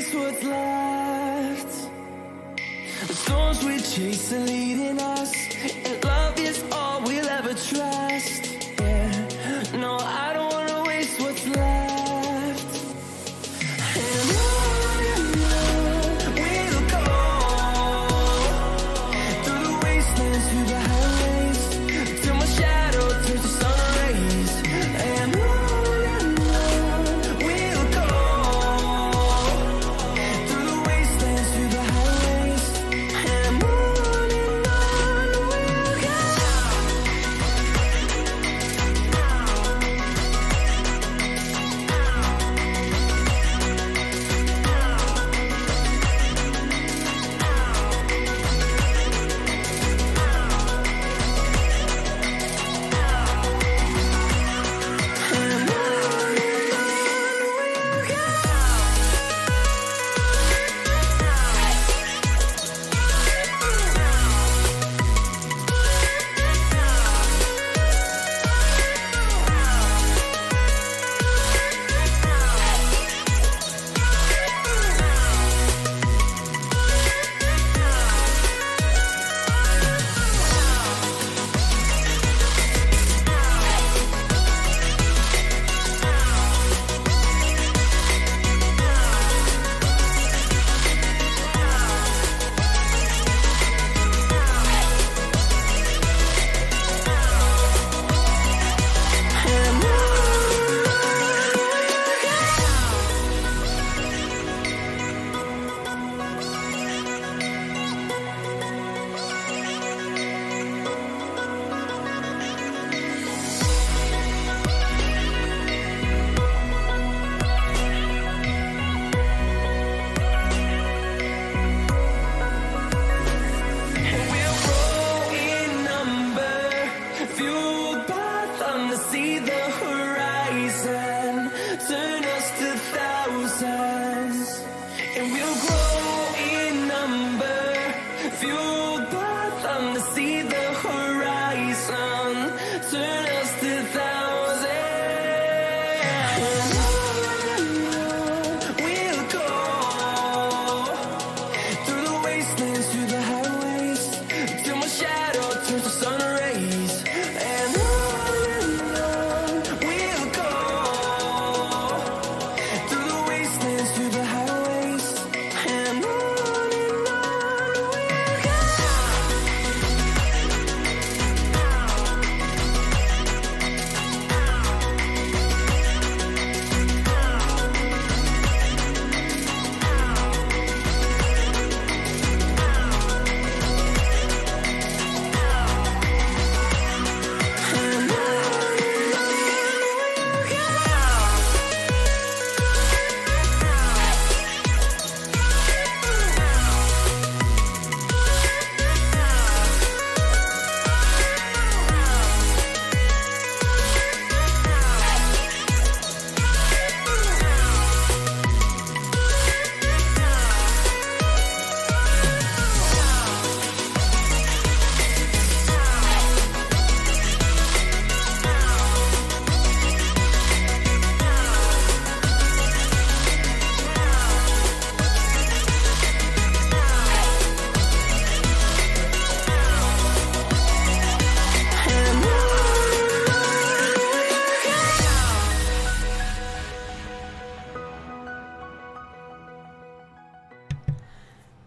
waste what's left. The storms we chase are leading us, and love is all we'll ever trust. Yeah, no, I don't wanna waste what's left. And on we'll go, through the wastelands, through the highways, till my shadow turns to sun rays. And on we'll go, through the wastelands, through the highways, and on we'll go.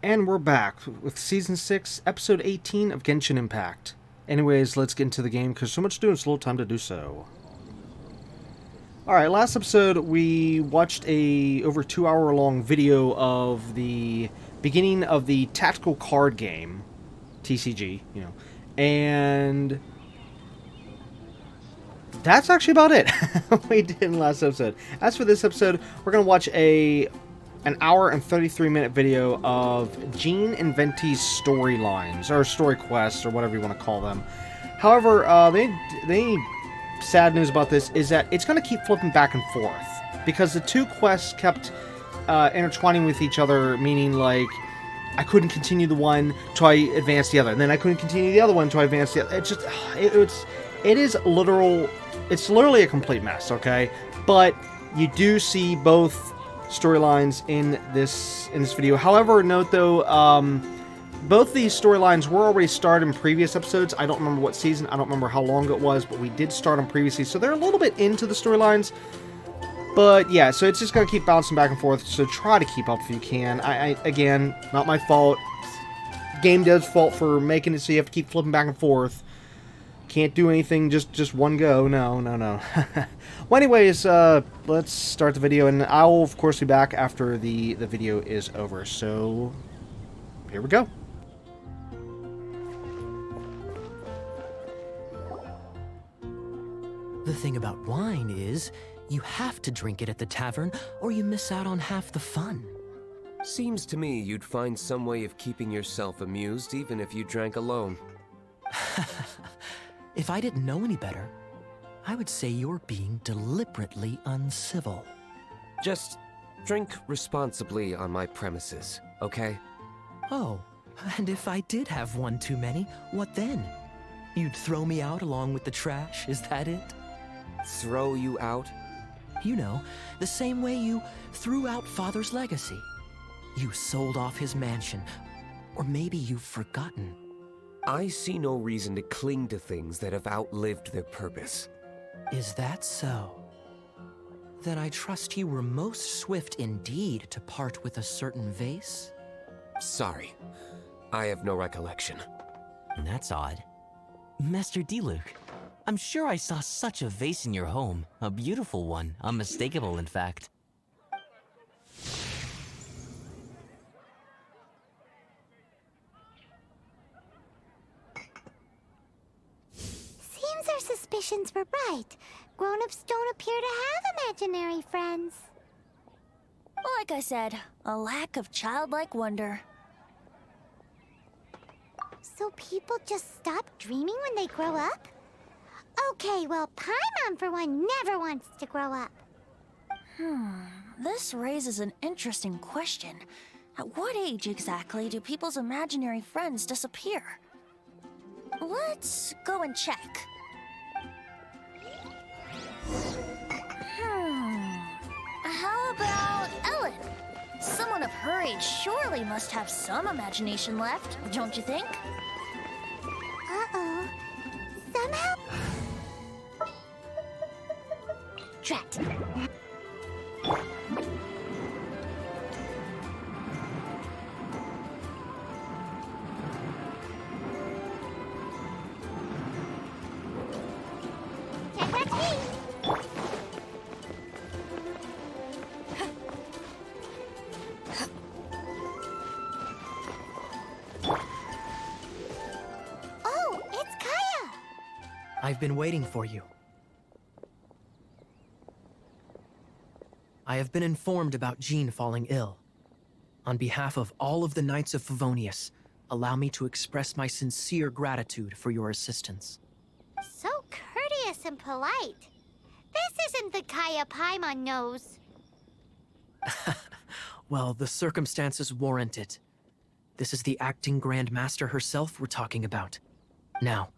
And we're back with Season 6, Episode 18 of Genshin Impact. Anyways, let's get into the game, because so much to do and it's a little time to do so. Alright, last episode we watched a over 2 hour long video of the beginning of the tactical card game, TCG, you know, and that's actually about it we did in the last episode. As for this episode, we're going to watch an hour and 33-minute video of Jean and Venti's storylines, or story quests, or whatever you want to call them. However, the sad news about this is that it's going to keep flipping back and forth, because the two quests kept intertwining with each other, meaning, like, I couldn't continue the one till I advance the other, and then I couldn't continue the other one till I advance the other. It's just, it's literally a complete mess, okay? But you do see both storylines in this video. However, note though, both these storylines were already started in previous episodes. I don't remember what season, I don't remember how long it was, but we did start them previously, so they're a little bit into the storylines. But yeah, so it's just going to keep bouncing back and forth, so try to keep up if you can. Again, not my fault. Game dev's fault for making it so you have to keep flipping back and forth. Can't do anything just one go. No. Well, anyways, let's start the video, and I will, of course, be back after the video is over. So, here we go. The thing about wine is, you have to drink it at the tavern, or you miss out on half the fun. Seems to me you'd find some way of keeping yourself amused even if you drank alone. If I didn't know any better, I would say you're being deliberately uncivil. Just drink responsibly on my premises, okay? Oh, and if I did have one too many, what then? You'd throw me out along with the trash, is that it? Throw you out? You know, the same way you threw out Father's legacy. You sold off his mansion, or maybe you've forgotten. I see no reason to cling to things that have outlived their purpose. Is that so? Then I trust you were most swift indeed to part with a certain vase? Sorry, I have no recollection. That's odd. Master Diluc, I'm sure I saw such a vase in your home. A beautiful one, unmistakable in fact. Seems our suspicions were right. Grown-ups don't appear to have imaginary friends. Like I said, a lack of childlike wonder. So people just stop dreaming when they grow up? Okay, well, Paimon, for one, never wants to grow up. This raises an interesting question. At what age exactly do people's imaginary friends disappear? Let's go and check. How about Ellen? Someone of her age surely must have some imagination left, don't you think? Uh-oh. Somehow... Drat. Oh, it's Kaya! I've been waiting for you. I have been informed about Jean falling ill. On behalf of all of the Knights of Favonius, allow me to express my sincere gratitude for your assistance. So courteous and polite. This isn't the Kaya Paimon knows. Well, the circumstances warrant it. This is the acting Grand Master herself we're talking about. Now,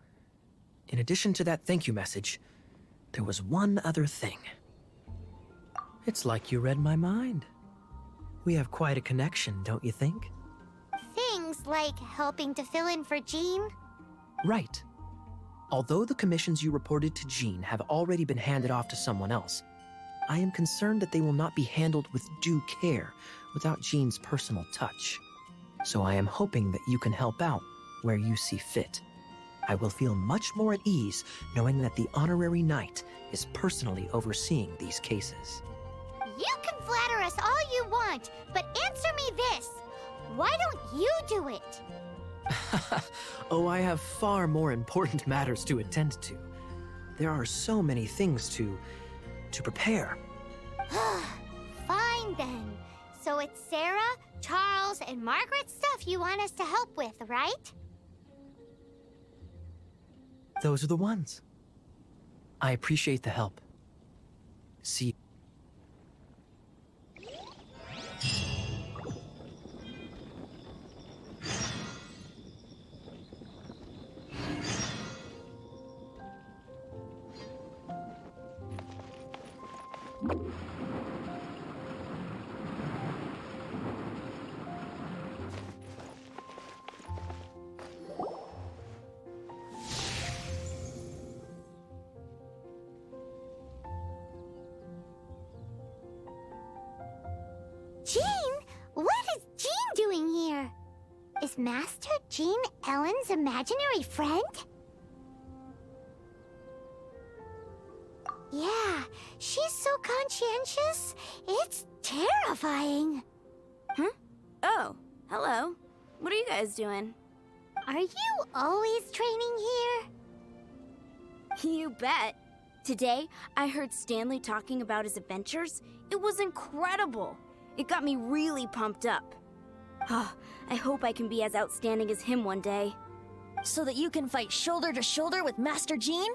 in addition to that thank you message, there was one other thing. It's like you read my mind. We have quite a connection, don't you think? Things like helping to fill in for Jean? Right. Although the commissions you reported to Jean have already been handed off to someone else, I am concerned that they will not be handled with due care without Jean's personal touch. So I am hoping that you can help out where you see fit. I will feel much more at ease knowing that the honorary knight is personally overseeing these cases. You can flatter us all you want, but answer me this. Why don't you do it? Oh, I have far more important matters to attend to. There are so many things to prepare. Fine then. So it's Sarah, Charles, and Margaret's stuff you want us to help with, right? Those are the ones. I appreciate the help. See. Jean? What is Jean doing here? Is Master Jean Ellen's imaginary friend? Yeah, she's so conscientious. It's terrifying. Huh? Oh, hello. What are you guys doing? Are you always training here? You bet. Today, I heard Stanley talking about his adventures. It was incredible. It got me really pumped up. I hope I can be as outstanding as him one day. So that you can fight shoulder to shoulder with Master Jean?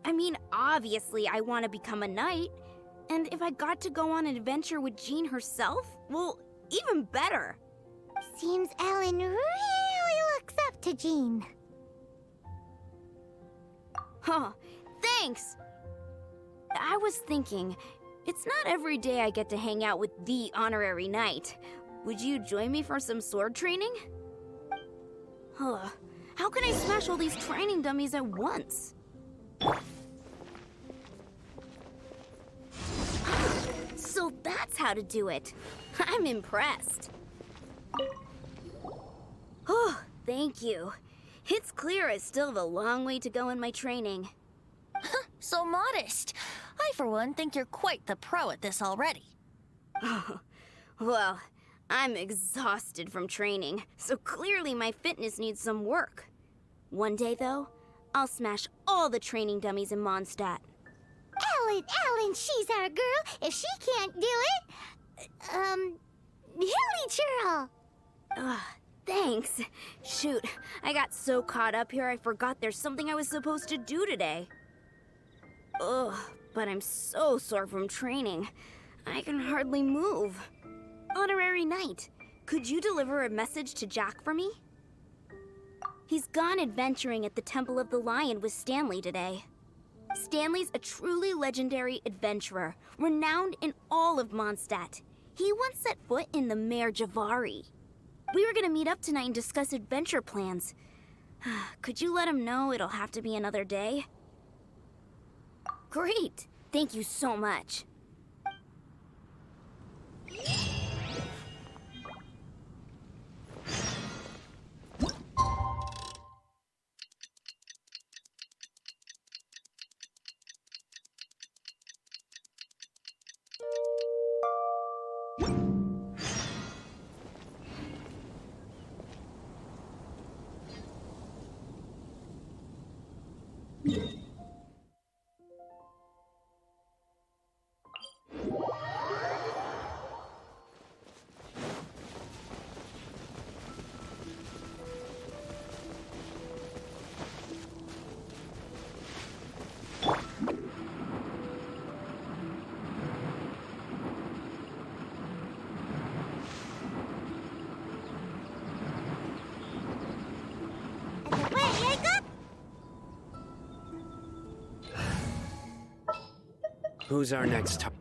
I mean, obviously I want to become a knight. And if I got to go on an adventure with Jean herself, well, even better. Seems Ellen really looks up to Jean. Huh, thanks! I was thinking, it's not every day I get to hang out with the honorary knight. Would you join me for some sword training? Huh, how can I smash all these training dummies at once? So that's how to do it. I'm impressed. Oh, thank you. It's clear I still have a long way to go in my training. So modest. I, for one, think you're quite the pro at this already. Well, I'm exhausted from training, so clearly my fitness needs some work. One day, though, I'll smash all the training dummies in Mondstadt. Ellen, she's our girl. If she can't do it, Hilly Churl. Thanks. Shoot, I got so caught up here I forgot there's something I was supposed to do today. Ugh, but I'm so sore from training. I can hardly move. Honorary Knight, could you deliver a message to Jack for me? He's gone adventuring at the Temple of the Lion with Stanley today. Stanley's a truly legendary adventurer, renowned in all of Mondstadt. He once set foot in the Mare Javari. We were gonna meet up tonight and discuss adventure plans. Could you let him know it'll have to be another day? Great! Thank you so much. Who's our next target?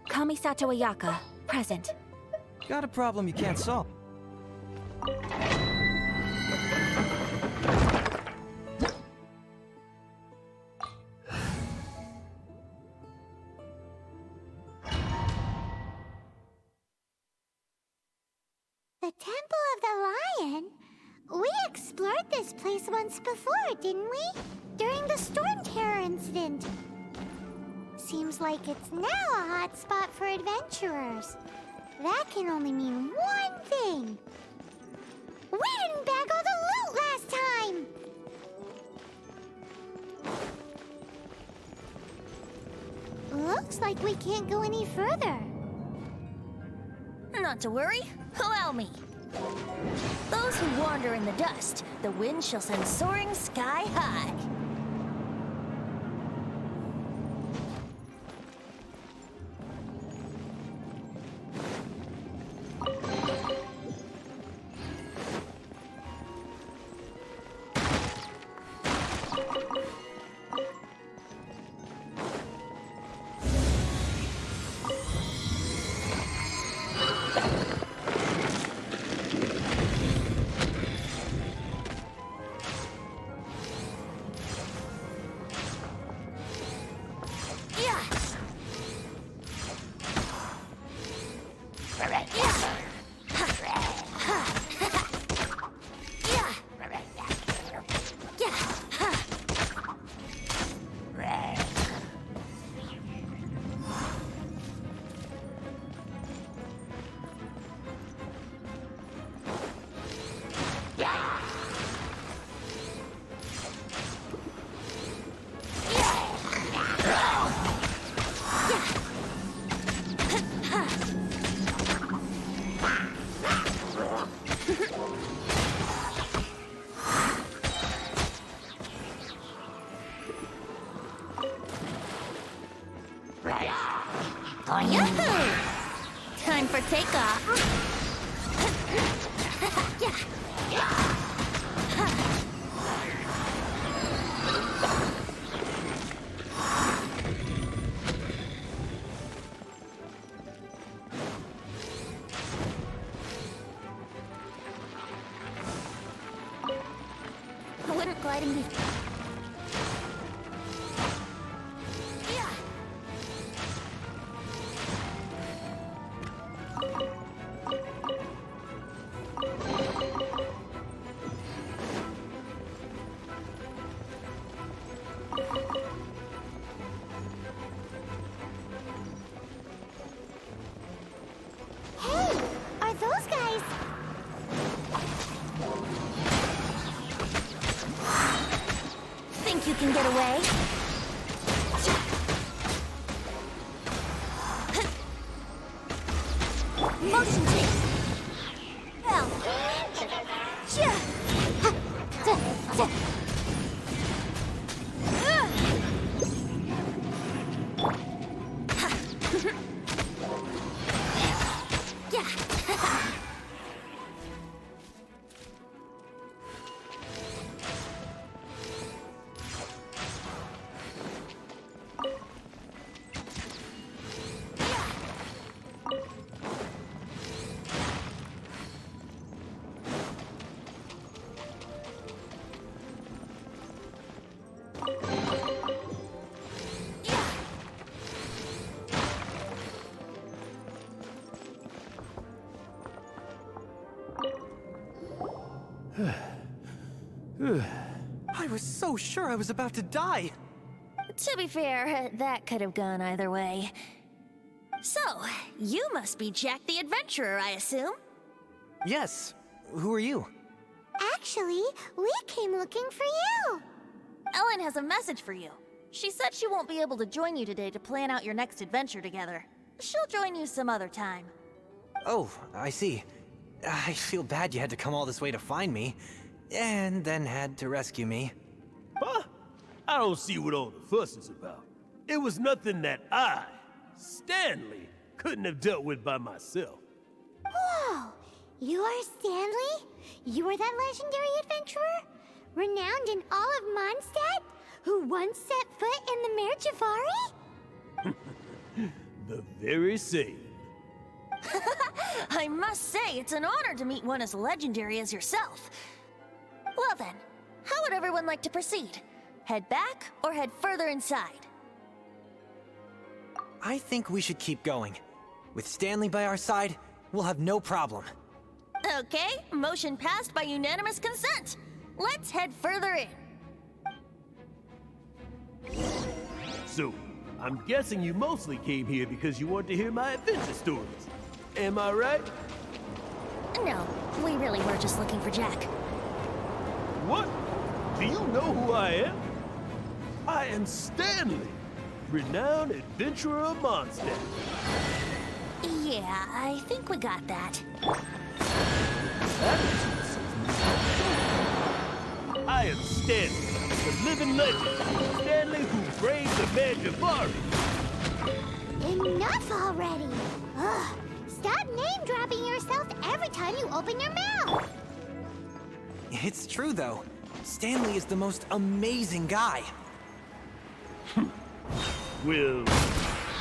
Kamisato Ayaka, present. Got a problem you can't solve. The Temple of the Lion? We explored this place once before, didn't we? During the Storm Terror incident. Seems like it's now a hot spot for adventurers. That can only mean one thing. We didn't bag all the loot last time! Looks like we can't go any further. Not to worry. Allow me. Those who wander in the dust, the wind shall send soaring sky high. takeoff. Wouldn't gliding be... Hey, are those guys? Think you can get away? Motion chase. Well. I was so sure I was about to die. To be fair, that could have gone either way. So, you must be Jack the Adventurer, I assume? Yes. Who are you? Actually, we came looking for you. Ellen has a message for you. She said she won't be able to join you today to plan out your next adventure together. She'll join you some other time. Oh, I see. I feel bad you had to come all this way to find me, and then had to rescue me. Huh? I don't see what all the fuss is about. It was nothing that I, Stanley, couldn't have dealt with by myself. Whoa! You are Stanley? You are that legendary adventurer? Renowned in all of Mondstadt? Who once set foot in the Mare Javari? The very same. I must say, it's an honor to meet one as legendary as yourself. Well then, how would everyone like to proceed? Head back or head further inside? I think we should keep going. With Stanley by our side, we'll have no problem. Okay, motion passed by unanimous consent. Let's head further in. So, I'm guessing you mostly came here because you want to hear my adventure stories. Am I right? No, we really were just looking for Jack. What? Do you know who I am? I am Stanley, renowned adventurer of Mondstadt. Yeah, I think we got that. I am Stanley, the living legend. Stanley who braved the Mare Javari. Enough already! Ugh, stop name-dropping yourself every time you open your mouth! It's true, though. Stanley is the most amazing guy. Well,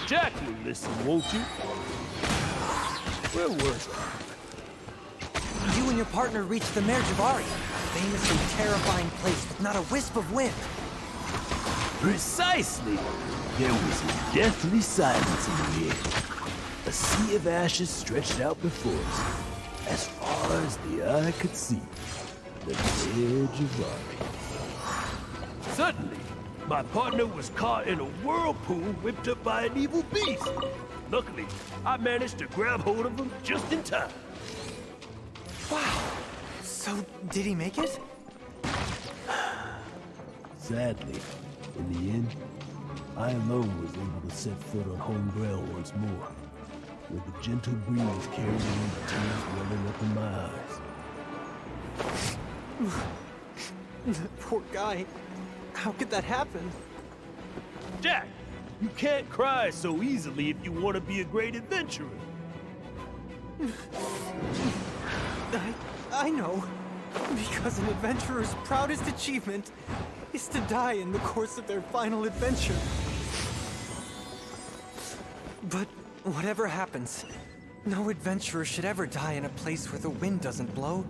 Jack will listen, won't you? Where was I? You and your partner reached the Mare Javari, a famously terrifying place with not a wisp of wind. Precisely! There was a deathly silence in the air. A sea of ashes stretched out before us, as far as the eye could see. The Mare Javari. Suddenly, my partner was caught in a whirlpool whipped up by an evil beast. Luckily, I managed to grab hold of him just in time. Wow. So, did he make it? Sadly, in the end, I alone was able to set foot on home ground once more, with the gentle breeze carrying away the tears welling up in my eyes. Poor guy. How could that happen? Jack, you can't cry so easily if you want to be a great adventurer. I know. Because an adventurer's proudest achievement is to die in the course of their final adventure. But whatever happens, no adventurer should ever die in a place where the wind doesn't blow.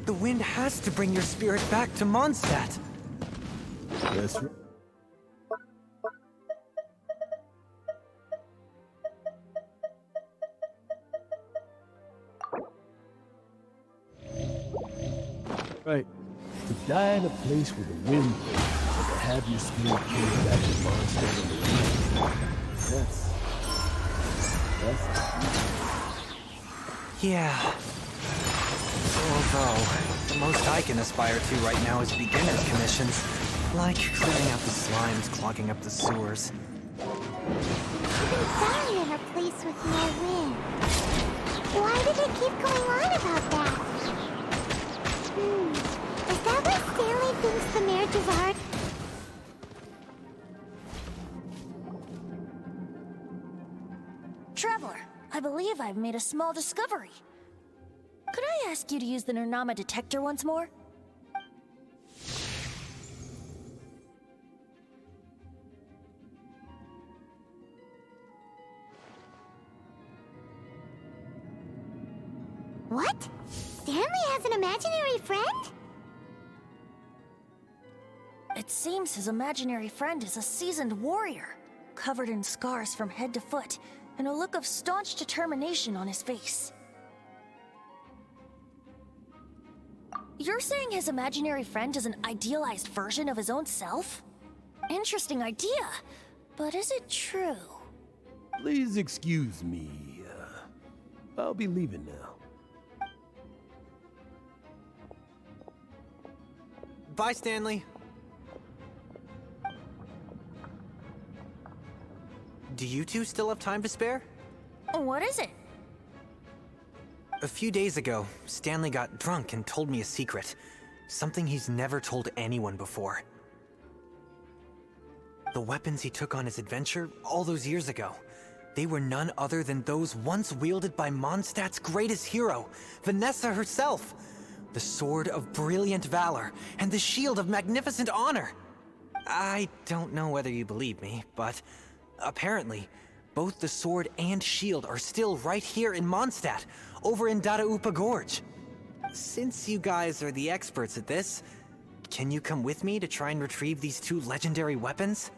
The wind has to bring your spirit back to Mondstadt. That's right. Right. To die in a place where the wind blows, and to have your spirit carried back to Mondstadt on the wind. Yeah. Although, the most I can aspire to right now is beginner's commissions, like clearing out the slimes clogging up the sewers. Die in a place with no wind. Why did it keep going on about that? Is that why Stanley thinks the marriage is hard? Traveler, I believe I've made a small discovery. Could I ask you to use the Nernama detector once more? What? Stanley has an imaginary friend? It seems his imaginary friend is a seasoned warrior, covered in scars from head to foot, and a look of staunch determination on his face. You're saying his imaginary friend is an idealized version of his own self? Interesting idea, but is it true? Please excuse me. I'll be leaving now. Bye, Stanley. Do you two still have time to spare? What is it? A few days ago, Stanley got drunk and told me a secret. Something he's never told anyone before. The weapons he took on his adventure all those years ago, they were none other than those once wielded by Mondstadt's greatest hero, Vanessa herself. The sword of brilliant valor and the shield of magnificent honor. I don't know whether you believe me, but apparently, both the sword and shield are still right here in Mondstadt, over in Dadaupa Gorge. Since you guys are the experts at this, can you come with me to try and retrieve these two legendary weapons?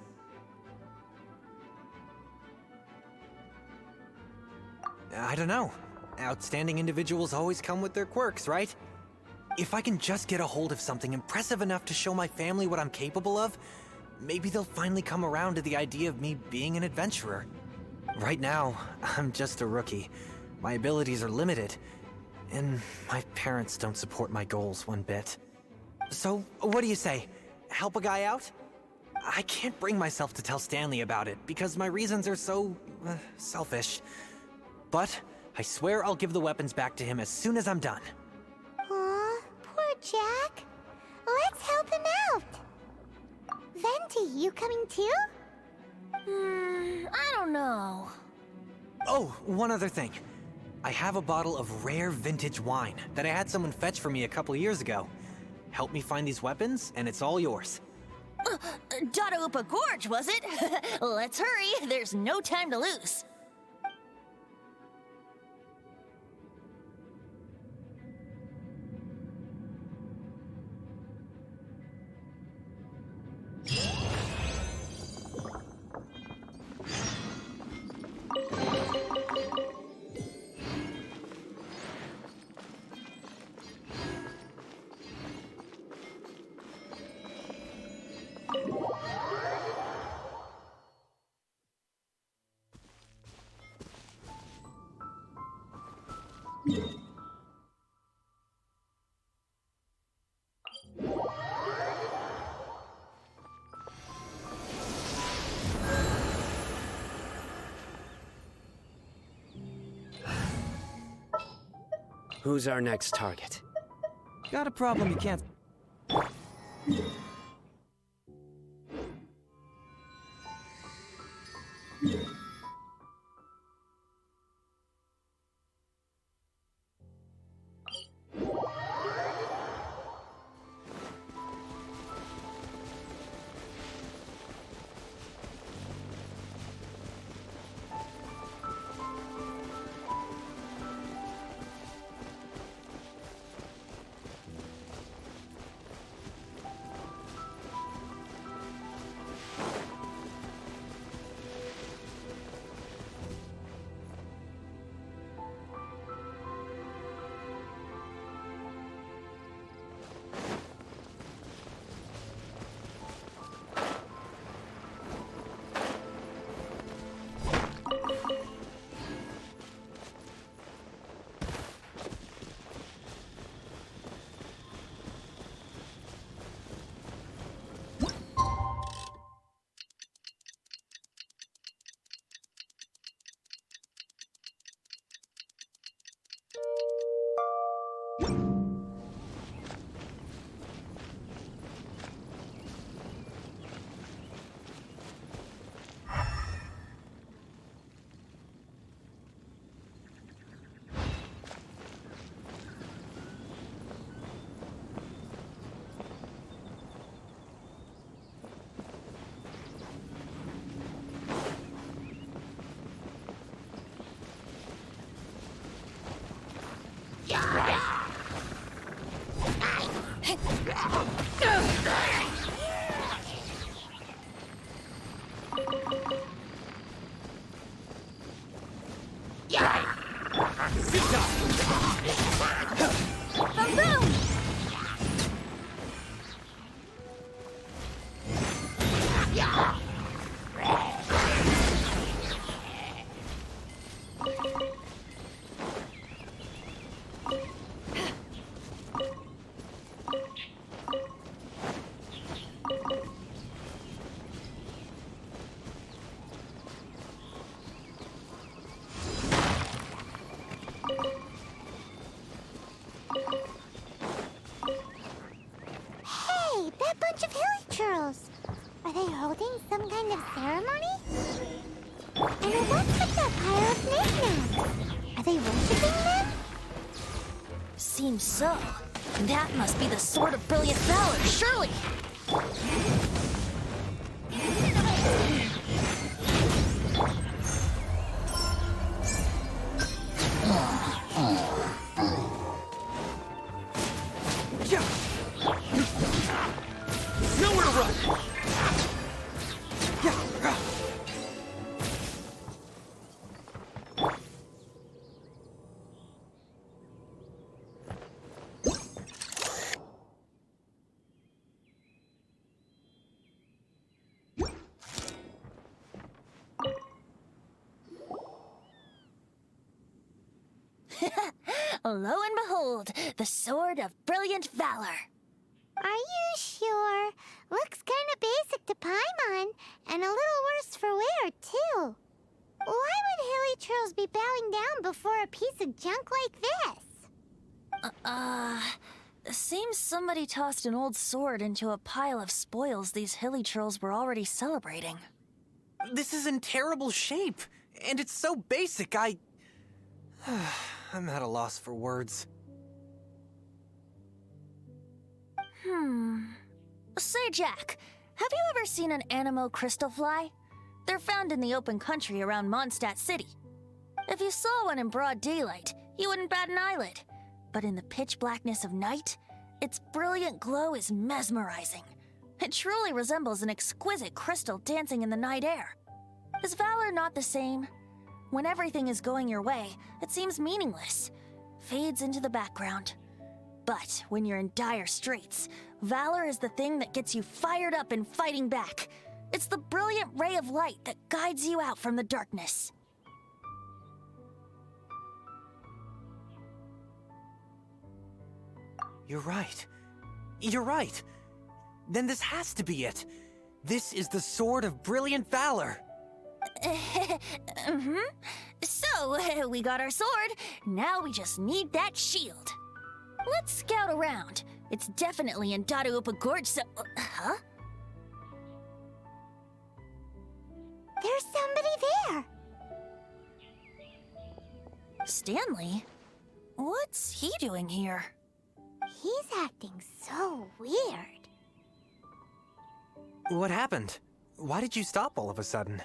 I don't know. Outstanding individuals always come with their quirks, right? If I can just get a hold of something impressive enough to show my family what I'm capable of, maybe they'll finally come around to the idea of me being an adventurer. Right now, I'm just a rookie. My abilities are limited, and my parents don't support my goals one bit. So, what do you say? Help a guy out? I can't bring myself to tell Stanley about it, because my reasons are so, selfish. But, I swear I'll give the weapons back to him as soon as I'm done. Aw, poor Jack. Let's help him out. Venti, you coming too? I don't know. Oh, one other thing. I have a bottle of rare vintage wine that I had someone fetch for me a couple years ago. Help me find these weapons, and it's all yours. Dadaupa Gorge, was it? Let's hurry, there's no time to lose. Who's our next target? Got a problem you can't... Boom, boom! Hey, that bunch of hilichurls. Are they holding some kind of ceremony? And what's with that pile of knickknacks? Are they worshipping them? Seems so. That must be the Sword of Brilliant Valor, surely! Nowhere to run! Lo and behold, the Sword of Brilliant Valor. Are you sure? Looks kind of basic to Paimon, and a little worse for wear, too. Why would hilichurls be bowing down before a piece of junk like this? Seems somebody tossed an old sword into a pile of spoils these hilichurls were already celebrating. This is in terrible shape, and it's so basic, I'm at a loss for words. Say, Jack, have you ever seen an Anemo crystal fly? They're found in the open country around Mondstadt City. If you saw one in broad daylight, you wouldn't bat an eyelid. But in the pitch blackness of night, its brilliant glow is mesmerizing. It truly resembles an exquisite crystal dancing in the night air. Is valor not the same? When everything is going your way, it seems meaningless, fades into the background. But when you're in dire straits, valor is the thing that gets you fired up and fighting back. It's the brilliant ray of light that guides you out from the darkness. You're right. You're right. Then this has to be it. This is the Sword of Brilliant Valor. So, we got our sword. Now we just need that shield. Let's scout around. It's definitely in Dadaupa Gorge, so... huh? There's somebody there. Stanley? What's he doing here? He's acting so weird. What happened? Why did you stop all of a sudden?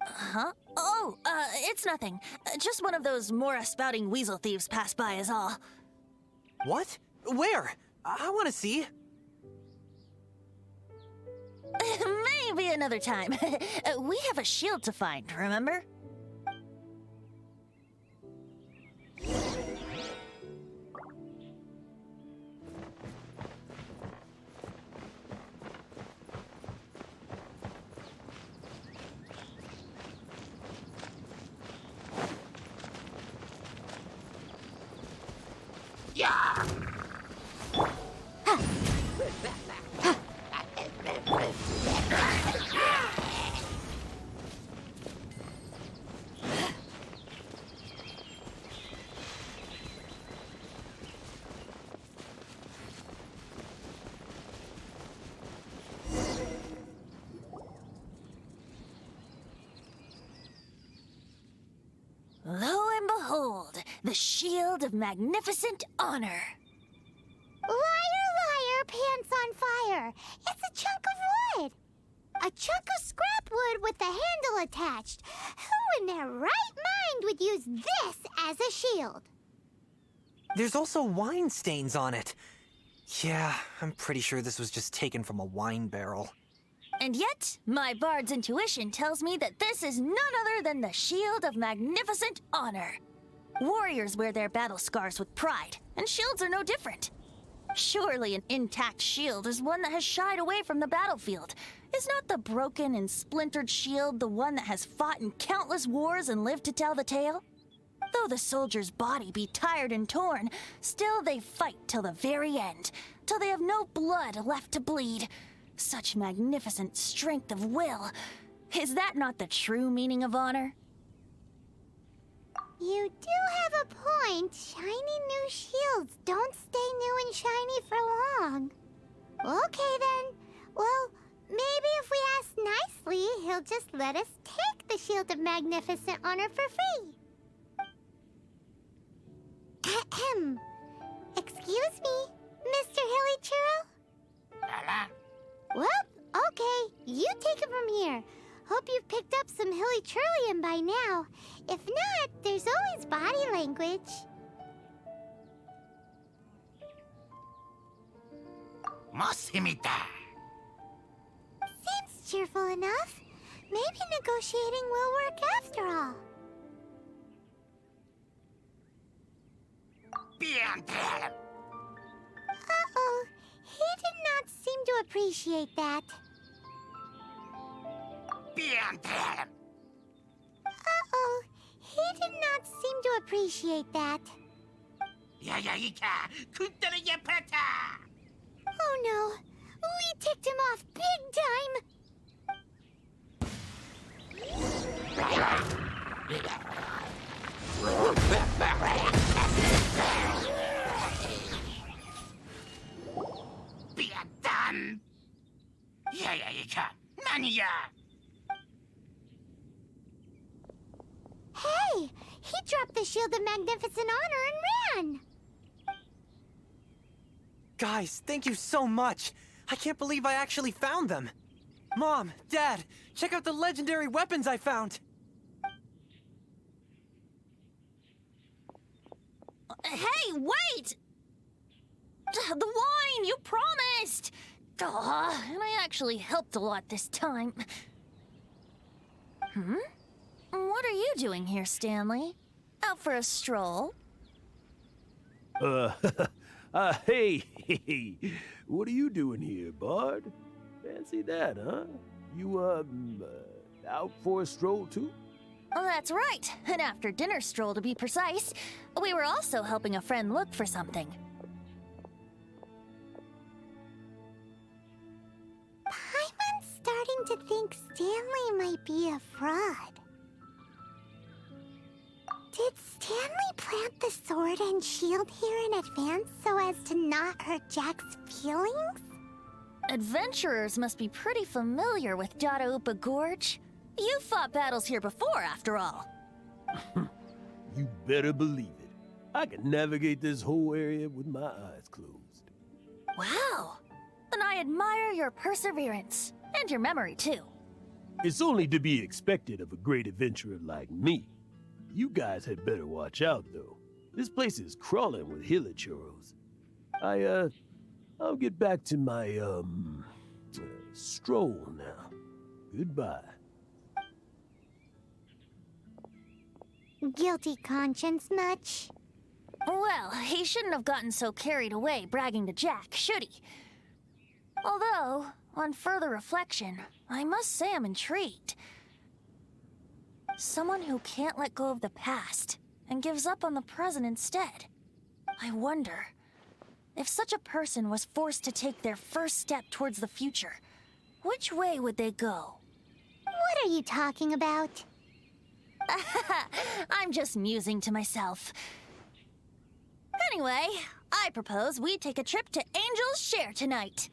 Huh? Oh, it's nothing. Just one of those Mora-spouting weasel thieves passed by is all. What? Where? I want to see. Maybe another time. We have a shield to find, remember? Lo and behold, the shield of magnificent honor. Liar, liar, pants on fire. It's a chunk of wood. A chunk of scrap wood with the handle attached. Who in their right mind would use this as a shield? There's also wine stains on it. Yeah, I'm pretty sure this was just taken from a wine barrel. And yet, my bard's intuition tells me that this is none other than the Shield of Magnificent Honor. Warriors wear their battle scars with pride, and shields are no different. Surely an intact shield is one that has shied away from the battlefield. Is not the broken and splintered shield the one that has fought in countless wars and lived to tell the tale? Though the soldier's body be tired and torn, still they fight till the very end, till they have no blood left to bleed. Such magnificent strength of will. Is that not the true meaning of honor? You do have a point. Shiny new shields don't stay new and shiny for long. Okay then. Well, maybe if we ask nicely, he'll just let us take the Shield of Magnificent Honor for free. Ahem. Excuse me, Mr. Hilly Churro? Well, okay. You take it from here. Hope you've picked up some Hilly Churlian by now. If not, there's always body language. Seems cheerful enough. Maybe negotiating will work after all. Uh-oh. He did not seem to appreciate that. Uh-oh. He did not seem to appreciate that. Oh no. We ticked him off big Hey! He dropped the Shield of Magnificent Honor and ran! Guys, thank you so much. I can't believe I actually found them. Mom, Dad, check out the legendary weapons I found. Hey, wait! The wine, you promised! And I actually helped a lot this time. What are you doing here, Stanley? Out for a stroll? Hey, what are you doing here, Bard? Fancy that, huh? You, out for a stroll too? Oh, that's right. An after-dinner stroll, to be precise. We were also helping a friend look for something. Paimon's starting to think Stanley might be a fraud. Did Stanley plant the sword and shield here in advance so as to not hurt Jack's feelings? Adventurers must be pretty familiar with Dadaupa Gorge. You fought battles here before, after all. You better believe it. I can navigate this whole area with my eyes closed. Wow. Then I admire your perseverance. And your memory, too. It's only to be expected of a great adventurer like me. You guys had better watch out, though. This place is crawling with hilichurros. I'll get back to my, stroll now. Goodbye. Guilty conscience much? Well, he shouldn't have gotten so carried away bragging to Jack, should he? Although, on further reflection, I must say I'm intrigued. Someone who can't let go of the past and gives up on the present instead. I wonder, if such a person was forced to take their first step towards the future, which way would they go? What are you talking about? I'm just musing to myself. Anyway, I propose we take a trip to Angel's Share tonight.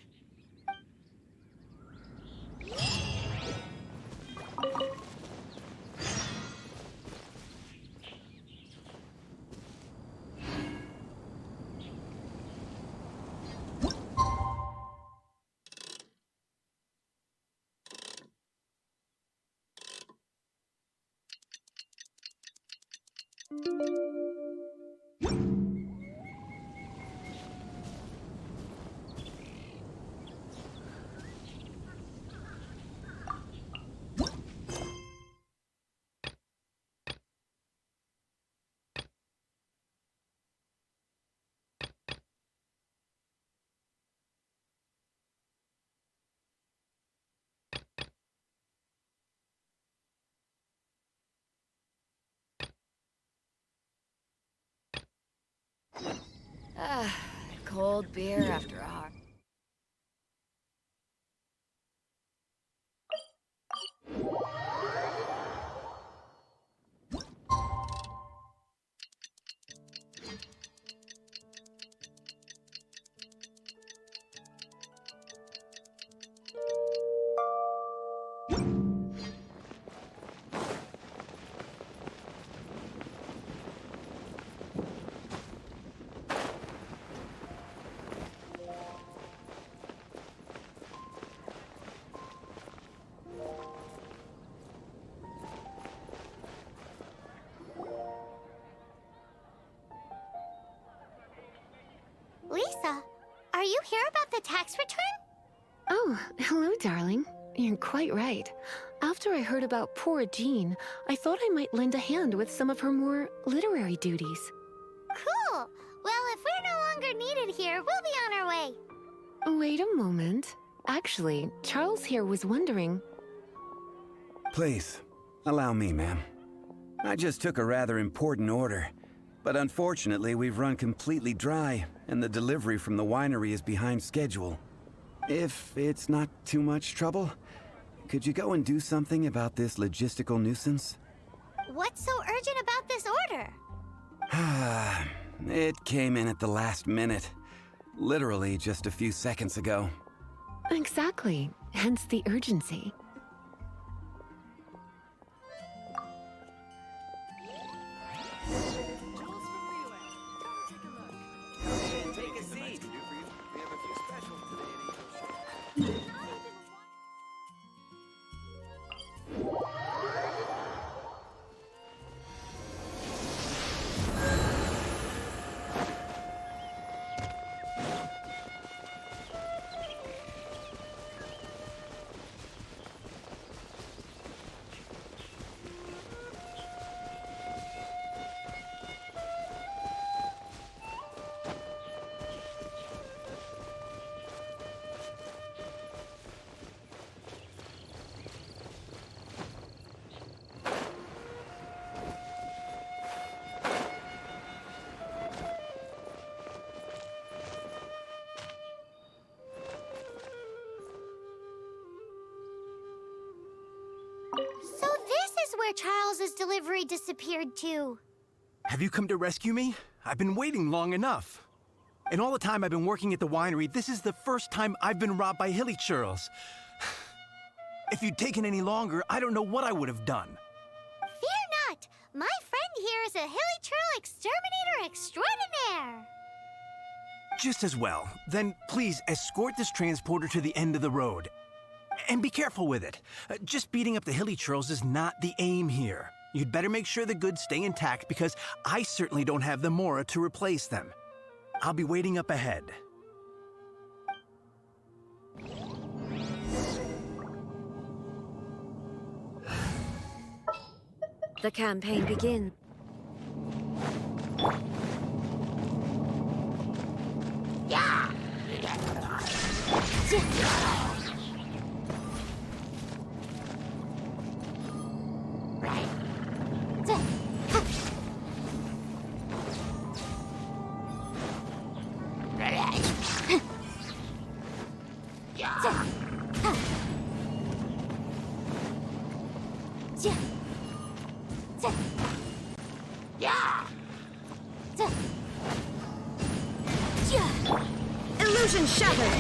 Cold beer after a hard... Lisa, are you here about the tax return? Oh, hello, darling. You're quite right. After I heard about poor Jean, I thought I might lend a hand with some of her more literary duties. Cool. Well, if we're no longer needed here, we'll be on our way. Wait a moment. Actually, Charles here was wondering... Please, allow me, ma'am. I just took a rather important order, but unfortunately we've run completely dry, and the delivery from the winery is behind schedule. If it's not too much trouble, could you go and do something about this logistical nuisance? What's so urgent about this order? It came in at the last minute. Literally just a few seconds ago. Exactly. Hence the urgency. Take a seat. We have a few specials today at E18. So this is where Charles's delivery disappeared to. Have you come to rescue me? I've been waiting long enough. In all the time I've been working at the winery, this is the first time I've been robbed by hilly churls. If you'd taken any longer, I don't know what I would have done. Fear not! My friend here is a hilly churl exterminator extraordinaire! Just as well. Then please escort this transporter to the end of the road. And be careful with it. Just beating up the hilly churls is not the aim here. You'd better make sure the goods stay intact because I certainly don't have the mora to replace them. I'll be waiting up ahead. The campaign begins. Yeah! Illusion shattered!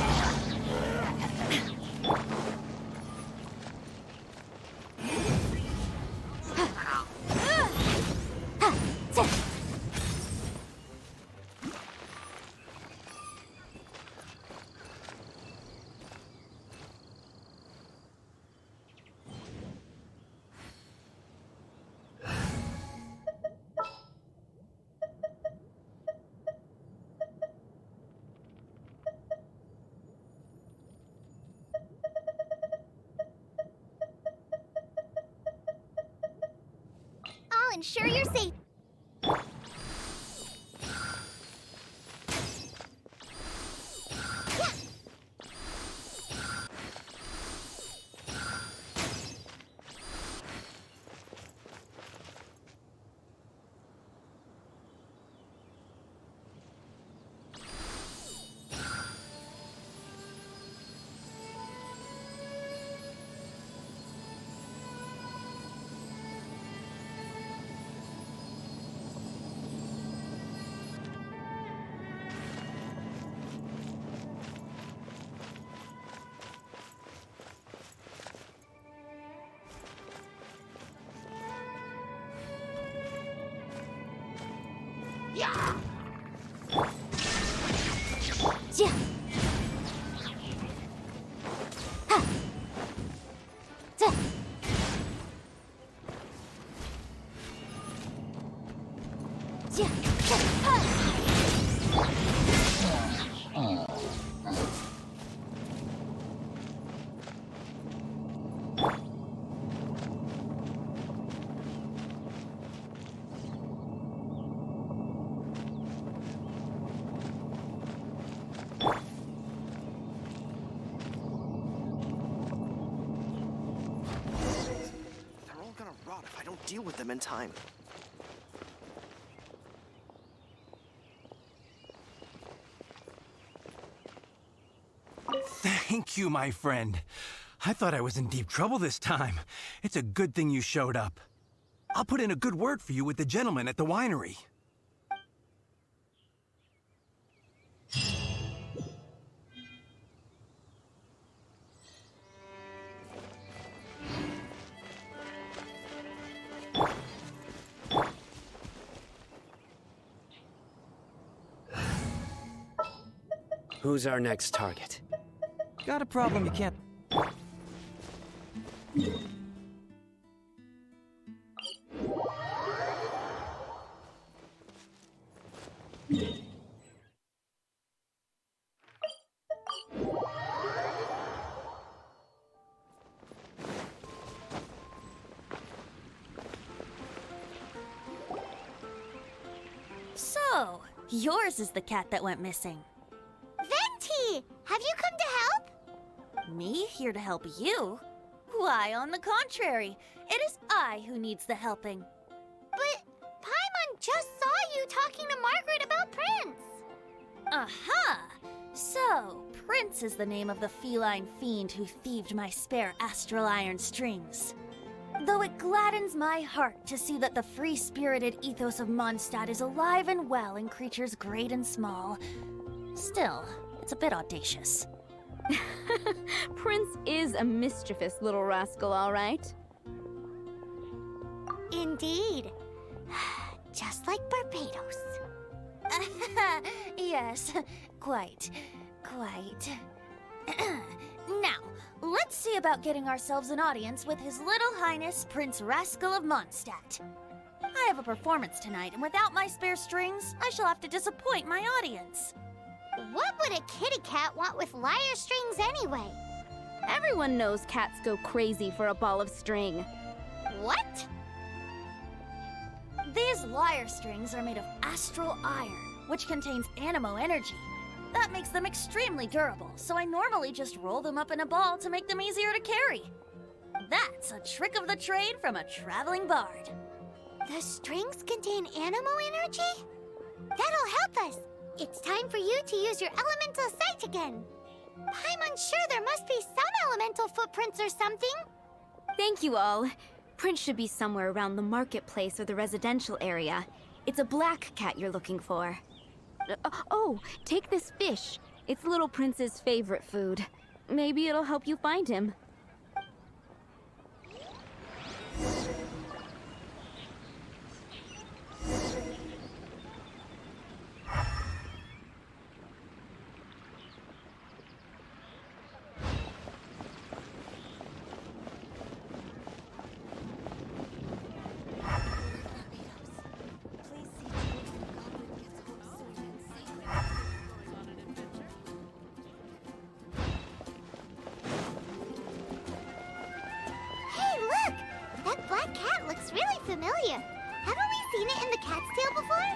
I'll ensure you're safe. Yeah. Ha. Duh. Yeah. They're all gonna rot if I don't deal with them in time. Thank you, my friend. I thought I was in deep trouble this time. It's a good thing you showed up. I'll put in a good word for you with the gentleman at the winery. Who's our next target? Got a problem you can't... So, yours is the cat that went missing. Venti! Have you come to help? Me here to help you? Why, on the contrary, it is I who needs the helping. But Paimon just saw you talking to Margaret about Prince. Aha! So, Prince is the name of the feline fiend who thieved my spare astral iron strings. Though it gladdens my heart to see that the free-spirited ethos of Mondstadt is alive and well in creatures great and small, still, it's a bit audacious. Prince is a mischievous little rascal, all right. Indeed. Just like Barbados. Yes, quite. Now, let's see about getting ourselves an audience with His Little Highness Prince Rascal of Mondstadt. I have a performance tonight, and without my spare strings, I shall have to disappoint my audience. What would a kitty cat want with lyre strings anyway? Everyone knows cats go crazy for a ball of string. What? These lyre strings are made of astral iron, which contains animo energy. That makes them extremely durable, so I normally just roll them up in a ball to make them easier to carry. That's a trick of the trade from a traveling bard. The strings contain animo energy? That'll help us. It's time for you to use your elemental sight again. I'm unsure there must be some elemental footprints or something. Thank you all. Prince should be somewhere around the marketplace or the residential area. It's a black cat you're looking for. Oh, take this fish. It's Little Prince's favorite food. Maybe it'll help you find him. Hey, look! That black cat looks really familiar. Haven't we seen it in the cat's tail before?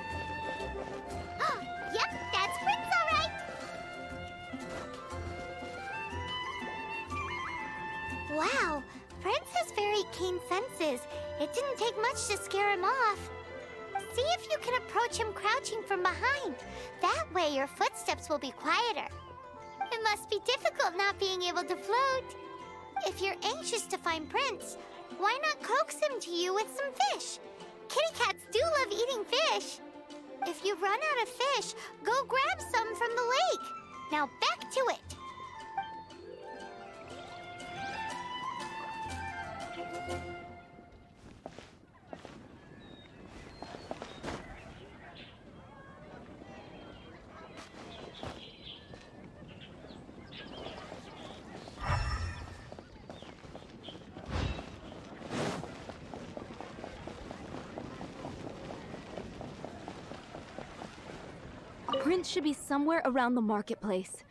Yep, that's Prince, all right. Wow, Prince has very keen senses. It didn't take much to scare him off. See if you can approach him crouching from behind. That way your footsteps will be quieter. It must be difficult not being able to float. If you're anxious to find Prince, why not coax him to you with some fish? Kitty cats do love eating fish. If you run out of fish, go grab some from the lake. Now back to it. Prince should be somewhere around the marketplace.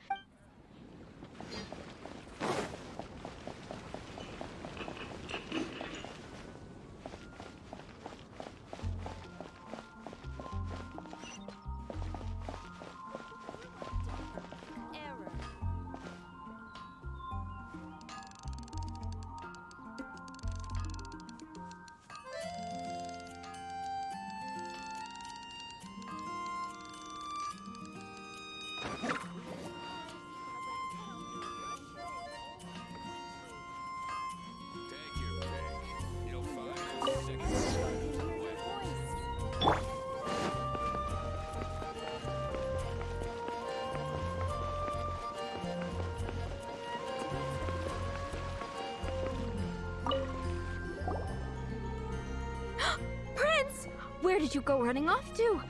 Where did you go running off to?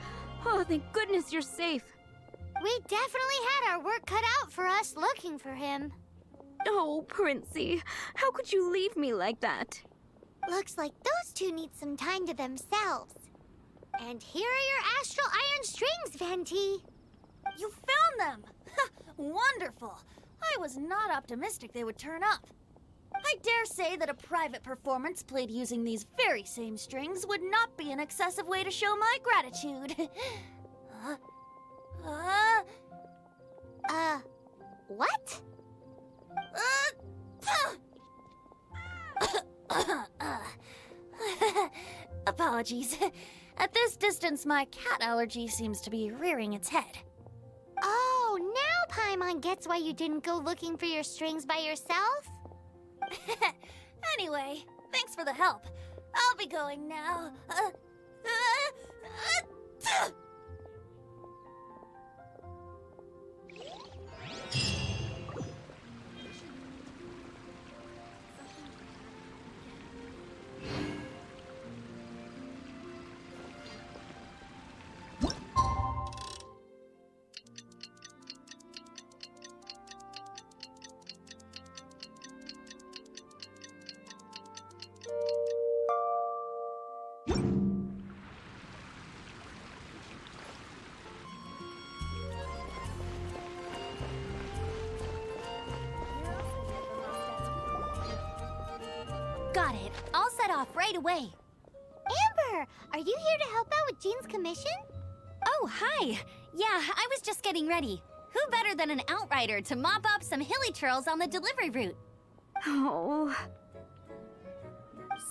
Oh, thank goodness you're safe. We definitely had our work cut out for us looking for him. Oh, Princey, how could you leave me like that? Looks like those two need some time to themselves. And here are your astral iron strings, Venti. You found them! Wonderful! I was not optimistic they would turn up. I dare say that a private performance played using these very same strings would not be an excessive way to show my gratitude. What? Apologies. At this distance, my cat allergy seems to be rearing its head. Oh, now Paimon gets why you didn't go looking for your strings by yourself? Anyway, thanks for the help. I'll be going now. Got it. I'll set off right away. Amber, are you here to help out with Jean's commission? Oh, hi. Yeah, I was just getting ready. Who better than an outrider to mop up some hilly trails on the delivery route? Oh.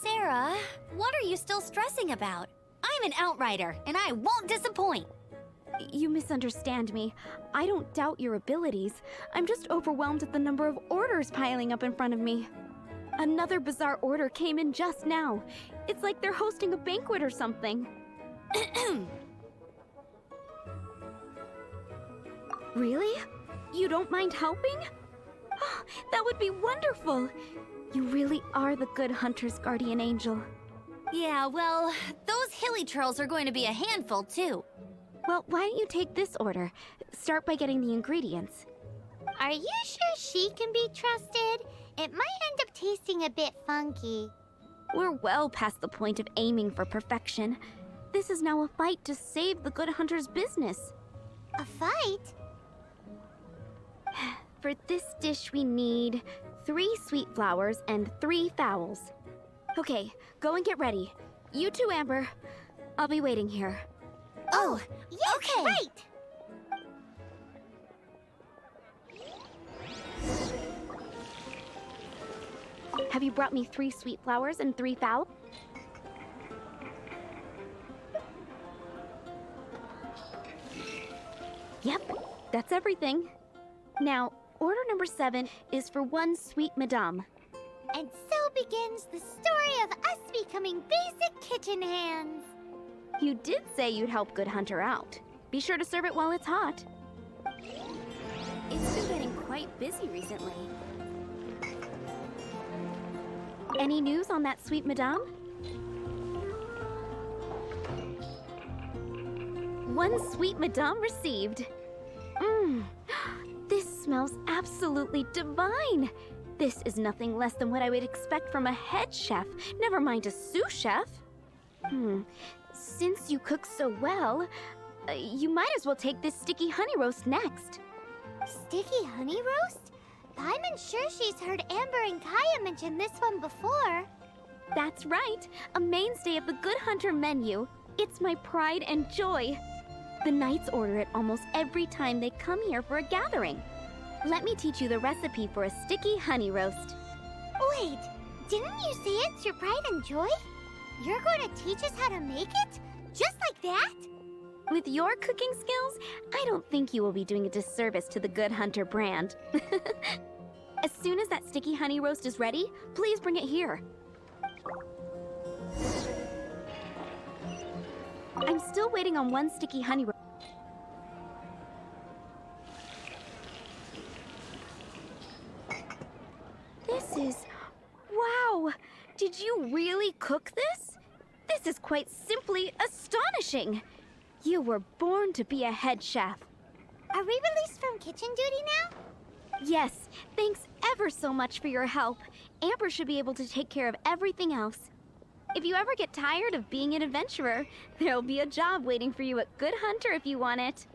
Sarah, what are you still stressing about? I'm an outrider, and I won't disappoint. You misunderstand me. I don't doubt your abilities. I'm just overwhelmed at the number of orders piling up in front of me. Another bizarre order came in just now. It's like they're hosting a banquet or something. Really? You don't mind helping? Oh, that would be wonderful. You really are the good hunter's guardian angel. Yeah, well, those hilly trails are going to be a handful, too. Well, why don't you take this order? Start by getting the ingredients. Are you sure she can be trusted? It might end up tasting a bit funky. We're well past the point of aiming for perfection. This is now a fight to save the good hunter's business. A fight? For this dish we need 3 sweet flowers and 3 fowls. Okay, go and get ready. You too, Amber. I'll be waiting here. Oh, yes, okay. Right! Have you brought me 3 sweet flowers and 3 fowls? Yep, that's everything. Now, order number 7 is for 1 sweet madame. And so begins the story of us becoming basic kitchen hands. You did say you'd help Good Hunter out. Be sure to serve it while it's hot. It's been getting quite busy recently. Any news on that sweet madame? 1 sweet madame received. This smells absolutely divine. This is nothing less than what I would expect from a head chef, never mind a sous chef. Since you cook so well, You might as well take this sticky honey roast next. Sticky honey roast? I'm sure she's heard Amber and Kaya mention this one before. That's right, a mainstay of the Good Hunter menu. It's my pride and joy. The knights order it almost every time they come here for a gathering. Let me teach you the recipe for a sticky honey roast. Wait, didn't you say it's your pride and joy? You're going to teach us how to make it? Just like that? With your cooking skills, I don't think you will be doing a disservice to the Good Hunter brand. As soon as that sticky honey roast is ready, please bring it here. I'm still waiting on one sticky honey roast. This is... Wow! Did you really cook this? This is quite simply astonishing! You were born to be a head chef. Are we released from kitchen duty now? Yes, thanks ever so much for your help. Amber should be able to take care of everything else. If you ever get tired of being an adventurer, there'll be a job waiting for you at Good Hunter if you want it.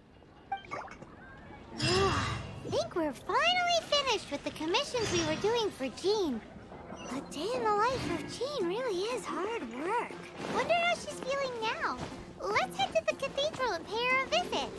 Think we're finally finished with the commissions we were doing for Jean. A day in the life of Jean really is hard work. Wonder how she's feeling now. Let's head to the cathedral and pay her a visit.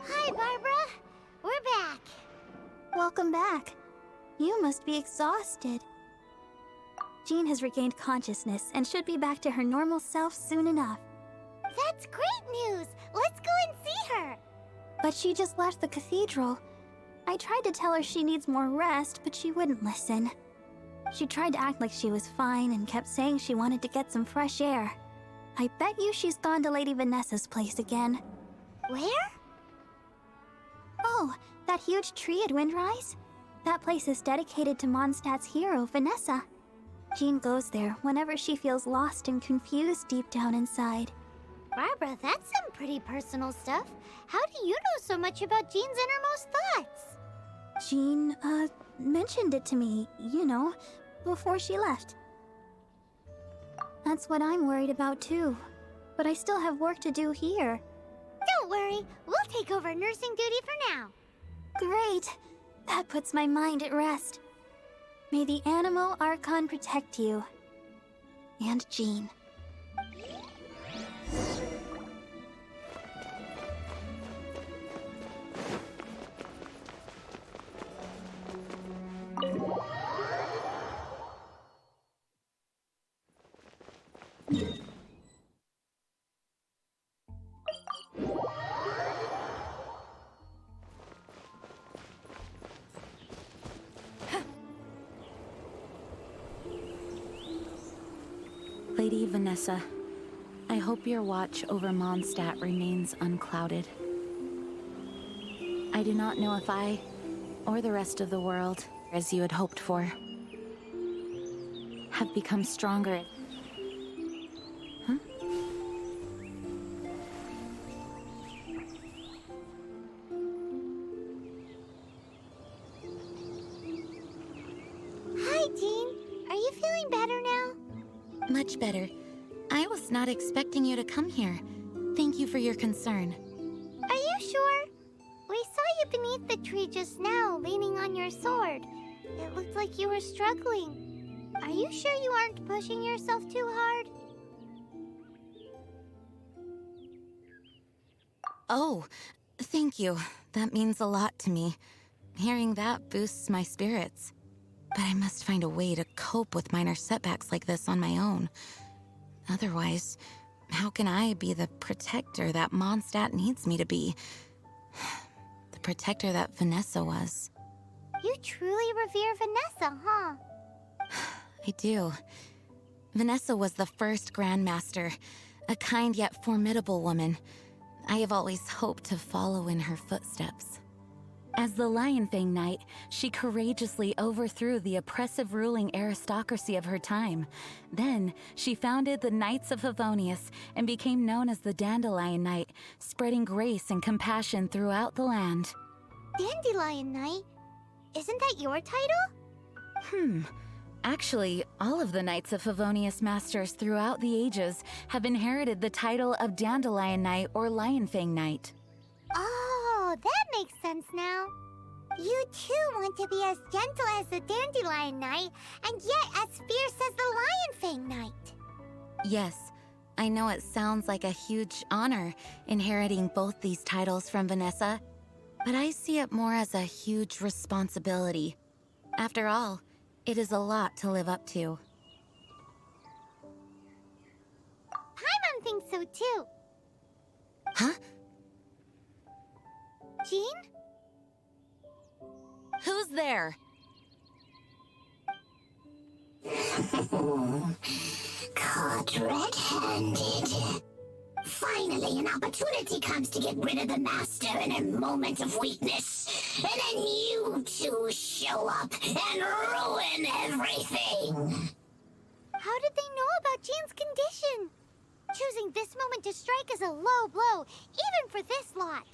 Hi, Barbara. We're back. Welcome back. You must be exhausted. Jean has regained consciousness and should be back to her normal self soon enough. That's great news. Let's go and see her. But she just left the cathedral. I tried to tell her she needs more rest, but she wouldn't listen. She tried to act like she was fine and kept saying she wanted to get some fresh air. I bet you she's gone to Lady Vanessa's place again. Where? Oh, that huge tree at Windrise? That place is dedicated to Mondstadt's hero, Vanessa. Jean goes there whenever she feels lost and confused deep down inside. Barbara, that's some pretty personal stuff. How do you know so much about Jean's innermost thoughts? Jean, mentioned it to me, you know, before she left. That's what I'm worried about too. But I still have work to do here. Don't worry, we'll take over nursing duty for now. Great! That puts my mind at rest. May the Animo Archon protect you. And Jean. Lady Vanessa, I hope your watch over Mondstadt remains unclouded. I do not know if I, or the rest of the world, as you had hoped for, have become stronger. Huh? Hi, Jean. Are you feeling better now? Much better. I was not expecting you to come here. Thank you for your concern. Are you sure? We saw you beneath the tree just now, leaning on your sword. It looked like you were struggling. Are you sure you aren't pushing yourself too hard? Oh, thank you. That means a lot to me. Hearing that boosts my spirits. But I must find a way to cope with minor setbacks like this on my own. Otherwise, how can I be the protector that Mondstadt needs me to be? The protector that Vanessa was. You truly revere Vanessa, huh? I do. Vanessa was the first Grandmaster, a kind yet formidable woman. I have always hoped to follow in her footsteps. As the Lionfang Knight, she courageously overthrew the oppressive ruling aristocracy of her time. Then, she founded the Knights of Favonius and became known as the Dandelion Knight, spreading grace and compassion throughout the land. Dandelion Knight? Isn't that your title? Actually, all of the Knights of Favonius Masters throughout the ages have inherited the title of Dandelion Knight or Lionfang Knight. Oh, that makes sense now. You too want to be as gentle as the Dandelion Knight, and yet as fierce as the Lionfang Knight. Yes, I know it sounds like a huge honor inheriting both these titles from Vanessa, but I see it more as a huge responsibility. After all, it is a lot to live up to. Paimon thinks so too. Huh? Jean? Who's there? Caught red-handed. Finally, an opportunity comes to get rid of the Master in a moment of weakness. And then you two show up and ruin everything. How did they know about Jean's condition? Choosing this moment to strike is a low blow, even for this lot.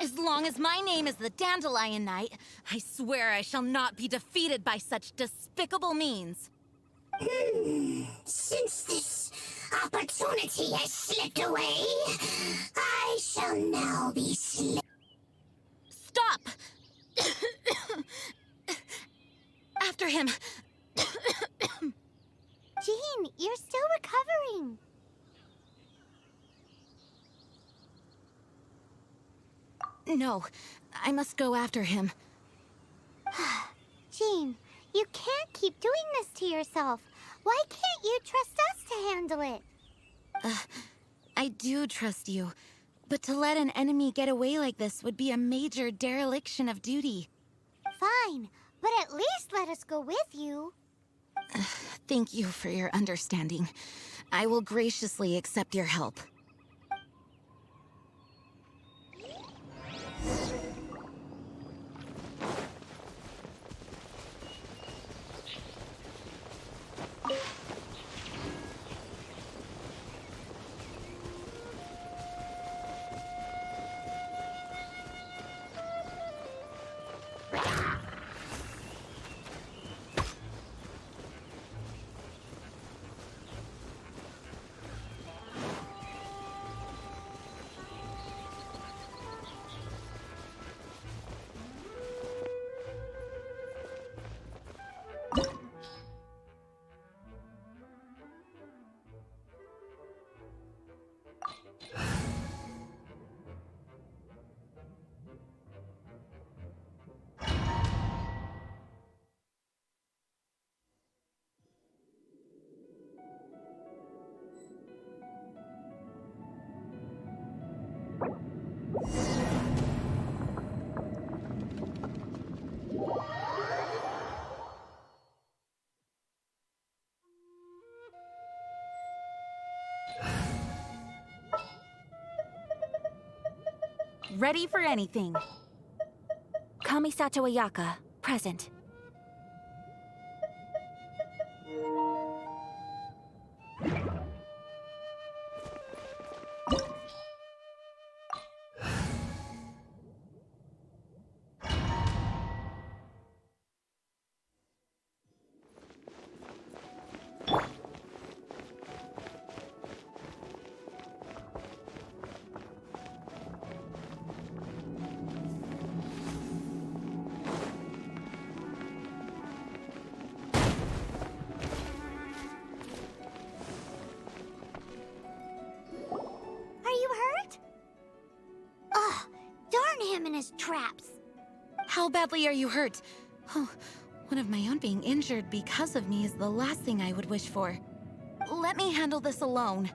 As long as my name is the Dandelion Knight, I swear I shall not be defeated by such despicable means. Since this opportunity has slipped away, I shall now be Stop! After him! Jean, you're still recovering. No, I must go after him. Jean, you can't keep doing this to yourself. Why can't you trust us to handle it? I do trust you, but to let an enemy get away like this would be a major dereliction of duty. Fine, but at least let us go with you. Thank you for your understanding. I will graciously accept your help. Ready for anything. Kamisato Ayaka, present. Traps. How badly are you hurt? Oh, one of my own being injured because of me is the last thing I would wish for. Let me handle this alone.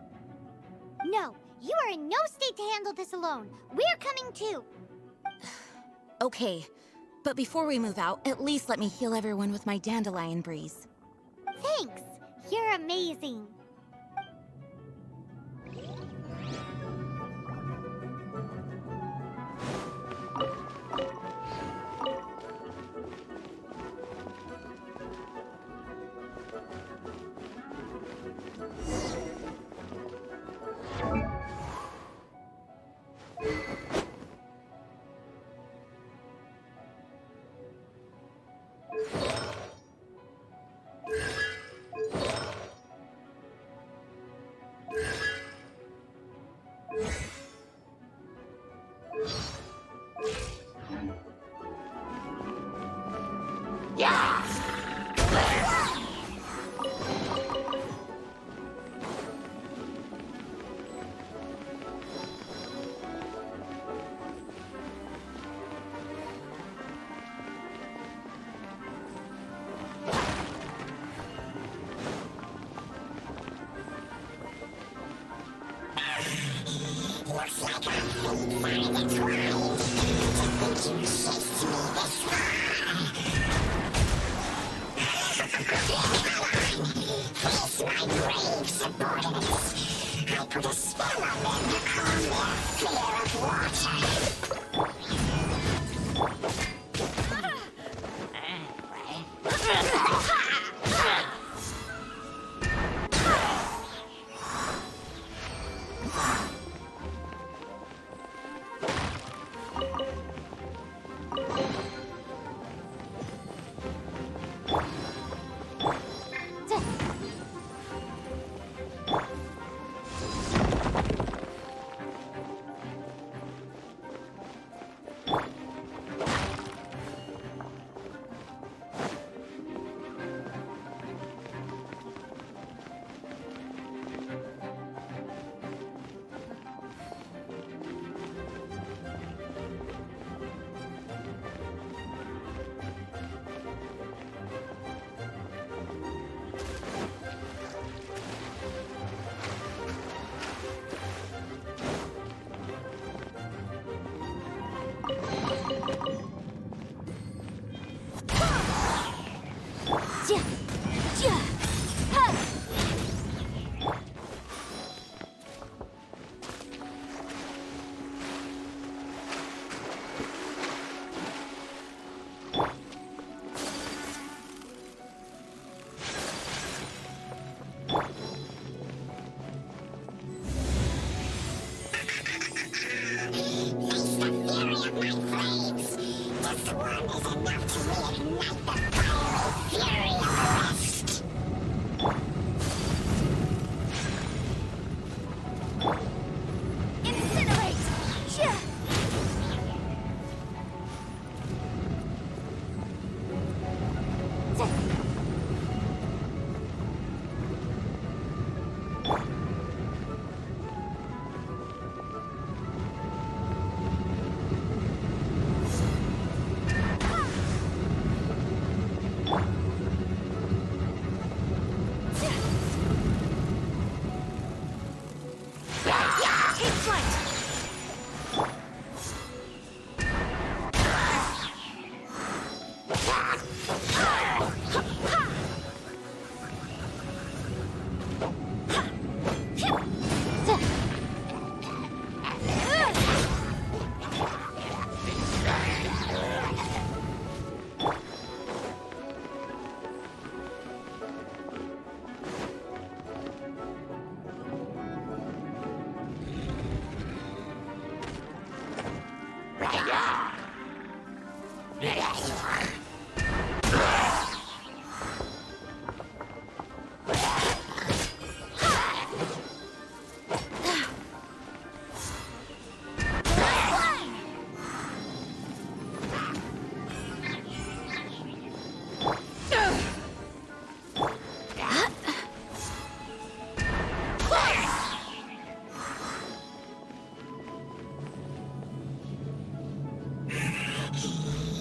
No, you are in no state to handle this alone. We're coming too. Okay, but before we move out, at least let me heal everyone with my dandelion breeze. Thanks. You're amazing. Looks like I'm find it right. To think you chased me this far. Place my brave subordinates. I put a spell on them to calm their fear of water.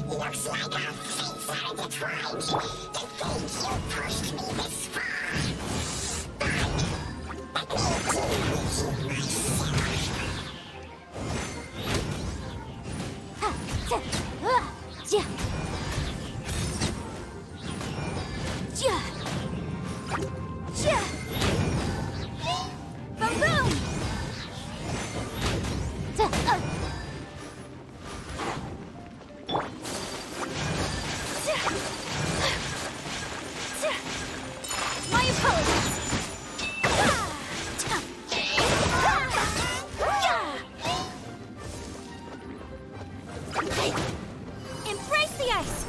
Looks like our fates are intertwined. To think you pushed me this far. But let me deal with you myself. Embrace the ice!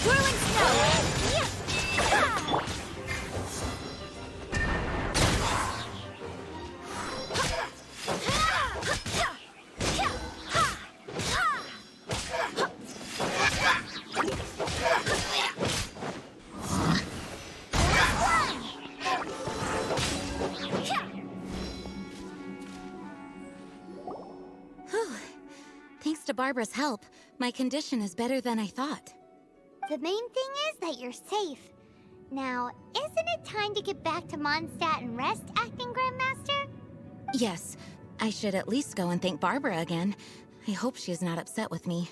Whirling snow! Yeah. Ah. Whew. Thanks to Barbara's help, my condition is better than I thought. The main thing is that you're safe. Now, isn't it time to get back to Mondstadt and rest, Acting Grandmaster? Yes, I should at least go and thank Barbara again. I hope she's not upset with me.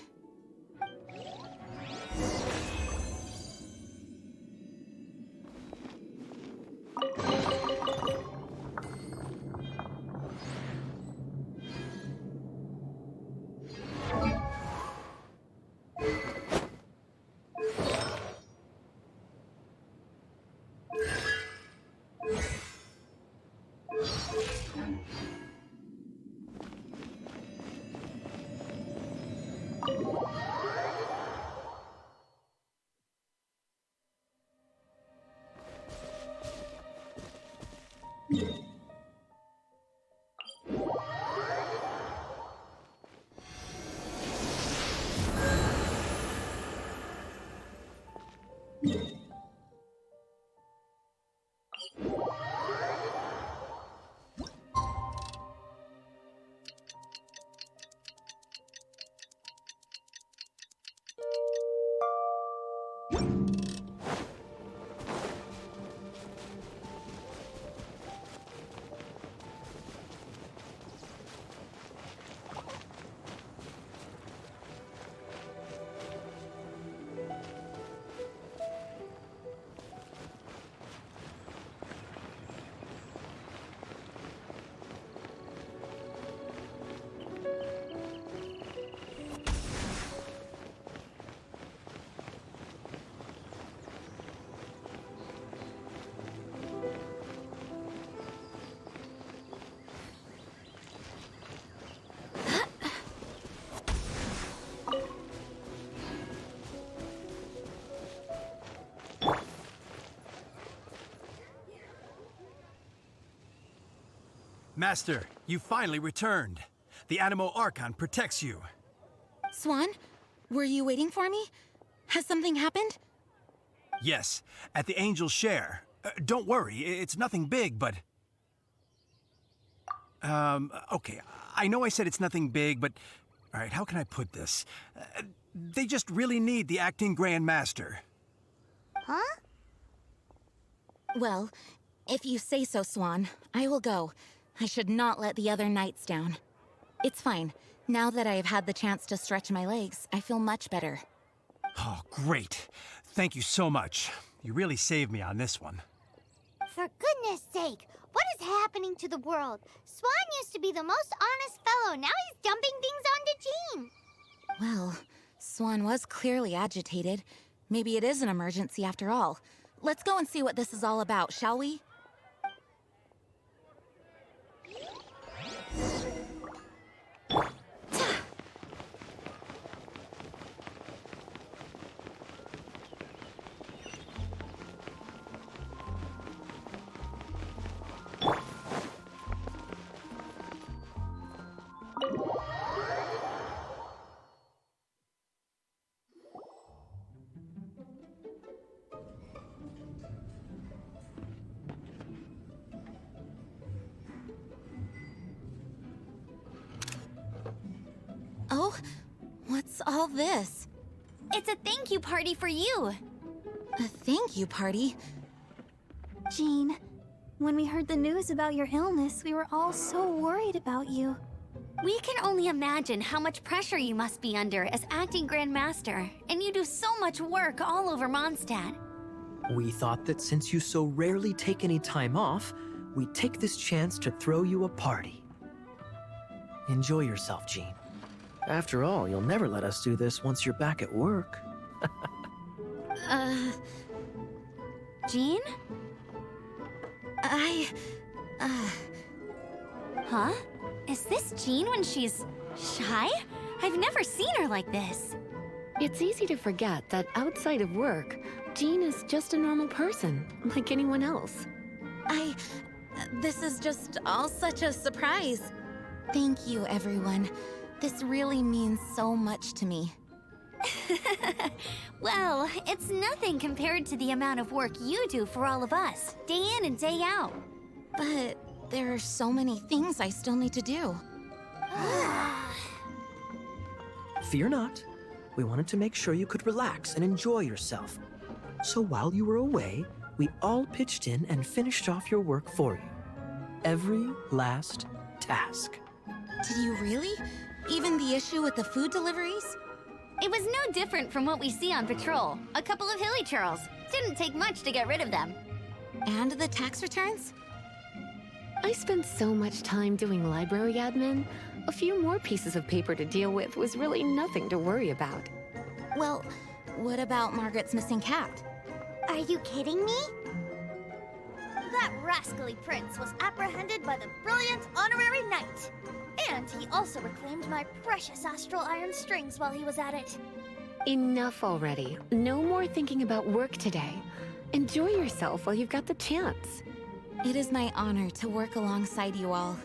Master, you finally returned. The Animo Archon protects you. Swan, were you waiting for me? Has something happened? Yes, at the Angel's Share. Don't worry, it's nothing big, but... okay, I know I said it's nothing big, but... Alright, how can I put this? They just really need the Acting Grand Master. Huh? Well, if you say so, Swan, I will go. I should not let the other knights down. It's fine. Now that I have had the chance to stretch my legs, I feel much better. Oh, great. Thank you so much. You really saved me on this one. For goodness sake, what is happening to the world? Swan used to be the most honest fellow. Now he's dumping things onto Jean. Well, Swan was clearly agitated. Maybe it is an emergency after all. Let's go and see what this is all about, shall we? Oh, what's all this? It's a thank you party for you. A thank you party? Jean, when we heard the news about your illness, we were all so worried about you. We can only imagine how much pressure you must be under as acting Grand Master, and you do so much work all over Mondstadt. We thought that since you so rarely take any time off, we'd take this chance to throw you a party. Enjoy yourself, Jean. After all, you'll never let us do this once you're back at work. Jean? Huh? Is this Jean when she's shy? I've never seen her like this. It's easy to forget that outside of work, Jean is just a normal person, like anyone else. This is just all such a surprise. Thank you, everyone. This really means so much to me. Well, it's nothing compared to the amount of work you do for all of us, day in and day out. But there are so many things I still need to do. Fear not. We wanted to make sure you could relax and enjoy yourself. So while you were away, we all pitched in and finished off your work for you. Every last task. Did you really? Even the issue with the food deliveries? It was no different from what we see on patrol. A couple of hilly churls. Didn't take much to get rid of them. And the tax returns? I spent so much time doing library admin. A few more pieces of paper to deal with was really nothing to worry about. Well, what about Margaret's missing cat? Are you kidding me? That rascally prince was apprehended by the brilliant honorary knight. And he also reclaimed my precious astral iron strings while he was at it. Enough already. No more thinking about work today. Enjoy yourself while you've got the chance. It is my honor to work alongside you all.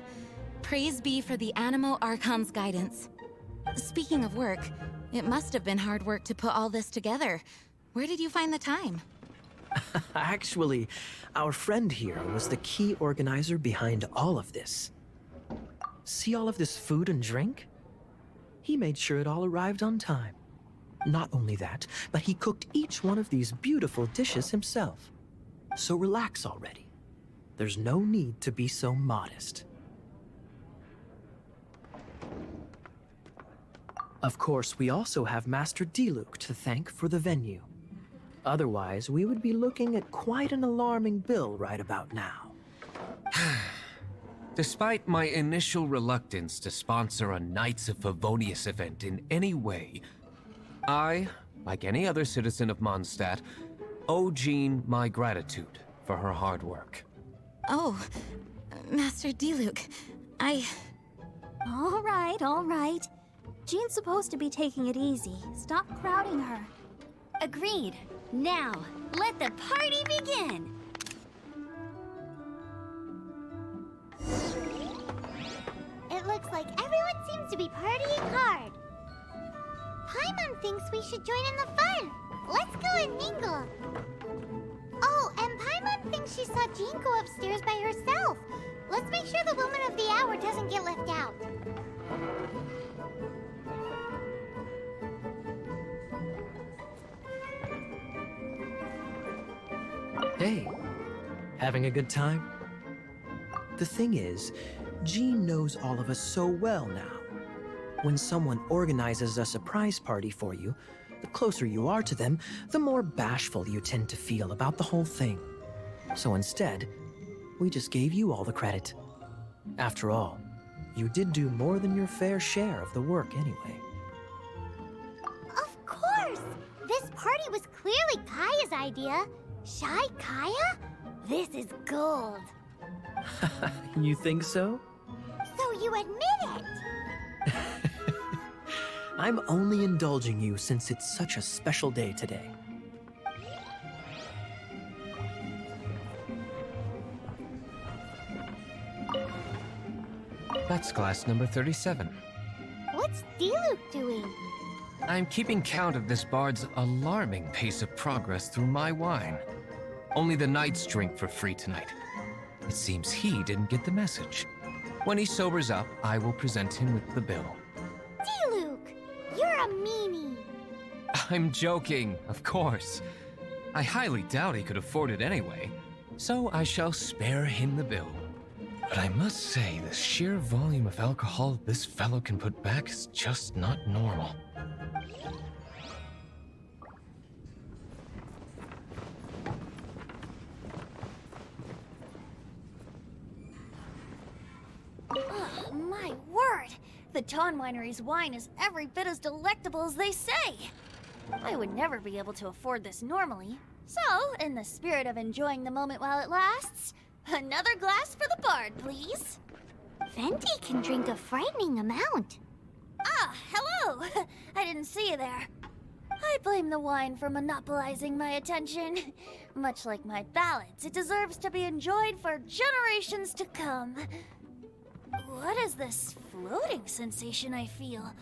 Praise be for the Animo Archon's guidance. Speaking of work, it must have been hard work to put all this together. Where did you find the time? Actually, our friend here was the key organizer behind all of this. See all of this food and drink? He made sure it all arrived on time. Not only that, but he cooked each one of these beautiful dishes himself. So relax already. There's no need to be so modest. Of course, we also have Master Diluc to thank for the venue. Otherwise, we would be looking at quite an alarming bill right about now. Despite my initial reluctance to sponsor a Knights of Favonius event in any way, I, like any other citizen of Mondstadt, owe Jean my gratitude for her hard work. Oh, Master Diluc, All right. Jean's supposed to be taking it easy. Stop crowding her. Agreed. Now, let the party begin! It looks like everyone seems to be partying hard. Paimon thinks we should join in the fun. Let's go and mingle. Oh, and Paimon thinks she saw Jean go upstairs by herself. Let's make sure the woman of the hour doesn't get left out. Hey, having a good time? The thing is, Jean knows all of us so well now. When someone organizes a surprise party for you, the closer you are to them, the more bashful you tend to feel about the whole thing. So instead, we just gave you all the credit. After all, you did do more than your fair share of the work anyway. Of course! This party was clearly Kaya's idea. Shy Kaya? This is gold. You think so? So you admit it? I'm only indulging you since it's such a special day today. That's glass number 37. What's Diluc doing? I'm keeping count of this bard's alarming pace of progress through my wine. Only the knights drink for free tonight. It seems he didn't get the message. When he sobers up, I will present him with the bill. Diluc, you're a meanie. I'm joking, of course. I highly doubt he could afford it anyway, so I shall spare him the bill. But I must say, the sheer volume of alcohol this fellow can put back is just not normal. Ugh, my word! The Dawn Winery's wine is every bit as delectable as they say. I would never be able to afford this normally. So, in the spirit of enjoying the moment while it lasts, another glass for the bard, please. Venti can drink a frightening amount. Ah, hello! I didn't see you there. I blame the wine for monopolizing my attention. Much like my ballads, it deserves to be enjoyed for generations to come. What is this floating sensation I feel?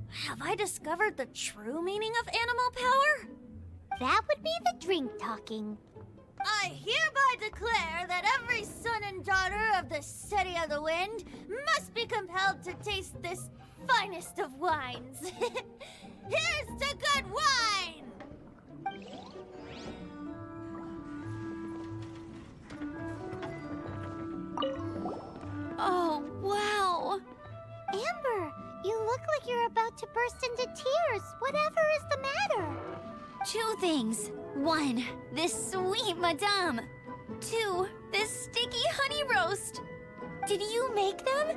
Have I discovered the true meaning of animal power? That would be the drink talking. I hereby declare that every son and daughter of the City of the Wind must be compelled to taste this finest of wines. Here's to good wine! Oh, wow. Amber, you look like you're about to burst into tears. Whatever is the matter? 2 things. 1, this sweet madame. 2, this sticky honey roast. Did you make them?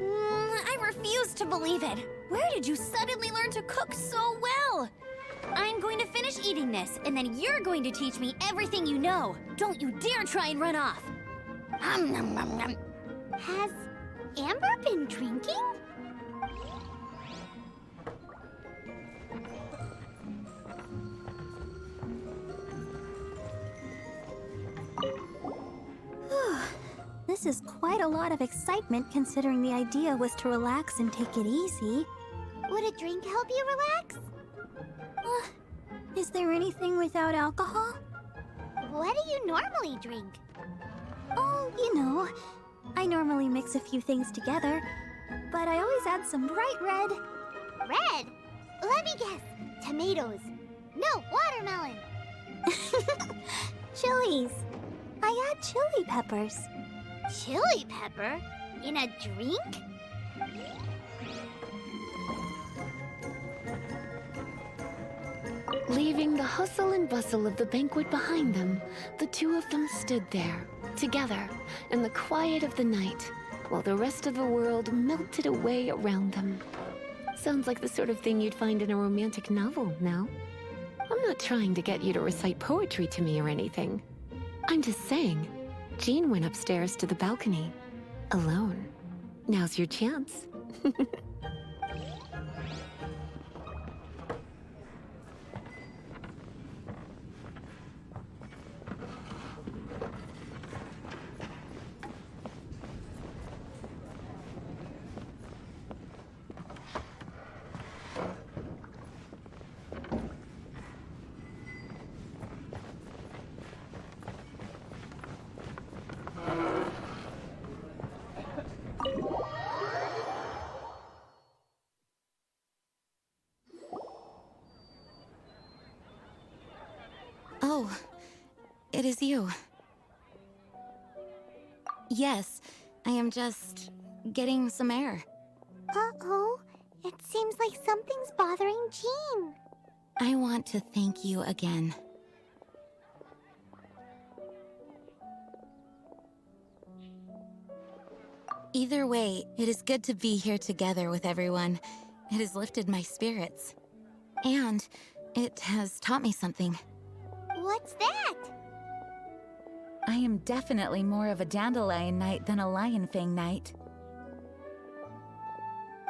I refuse to believe it. Where did you suddenly learn to cook so well? I'm going to finish eating this, and then you're going to teach me everything you know. Don't you dare try and run off. Has Amber been drinking? This is quite a lot of excitement considering the idea was to relax and take it easy. Would a drink help you relax? Is there anything without alcohol? What do you normally drink? Oh, you know, I normally mix a few things together, but I always add some bright red. Red? Let me guess. Tomatoes. No, watermelon. Chilies. I add chili peppers. Chili pepper? In a drink? Leaving the hustle and bustle of the banquet behind them, the two of them stood there, together, in the quiet of the night, while the rest of the world melted away around them. Sounds like the sort of thing you'd find in a romantic novel, no? I'm not trying to get you to recite poetry to me or anything. I'm just saying, Jean went upstairs to the balcony, alone. Now's your chance. Oh, it is you. Yes, I am just getting some air. Uh-oh. It seems like something's bothering Jean. I want to thank you again. Either way, it is good to be here together with everyone. It has lifted my spirits. And it has taught me something. What's that? I am definitely more of a Dandelion Knight than a Lionfang Knight.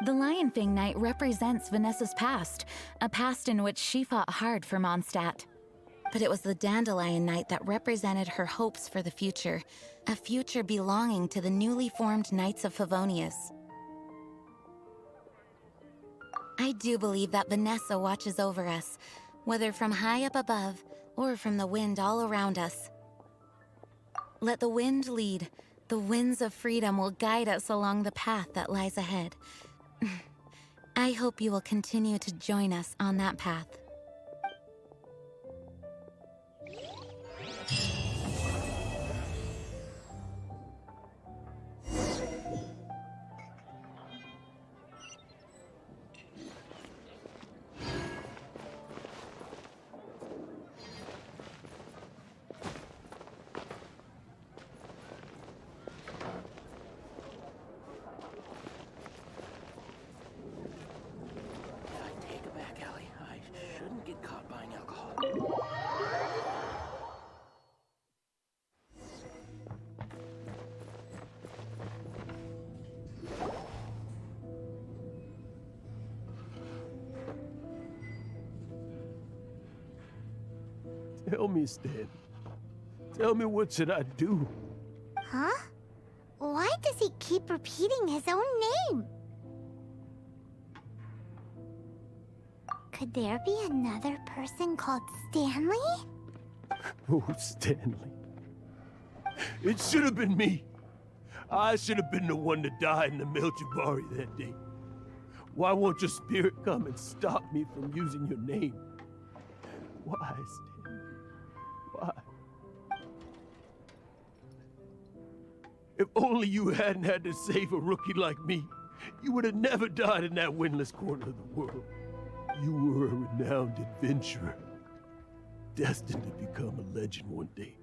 The Lionfang Knight represents Vanessa's past, a past in which she fought hard for Mondstadt. But it was the Dandelion Knight that represented her hopes for the future, a future belonging to the newly formed Knights of Favonius. I do believe that Vanessa watches over us, whether from high up above or from the wind all around us. Let the wind lead. The winds of freedom will guide us along the path that lies ahead. I hope you will continue to join us on that path. Tell me, Stan. Tell me, what should I do? Huh? Why does he keep repeating his own name? Could there be another person called Stanley? Oh, Stanley. It should have been me. I should have been the one to die in the Melchivari that day. Why won't your spirit come and stop me from using your name? Why, Stanley? Why? If only you hadn't had to save a rookie like me, you would have never died in that windless corner of the world. You were a renowned adventurer, destined to become a legend one day.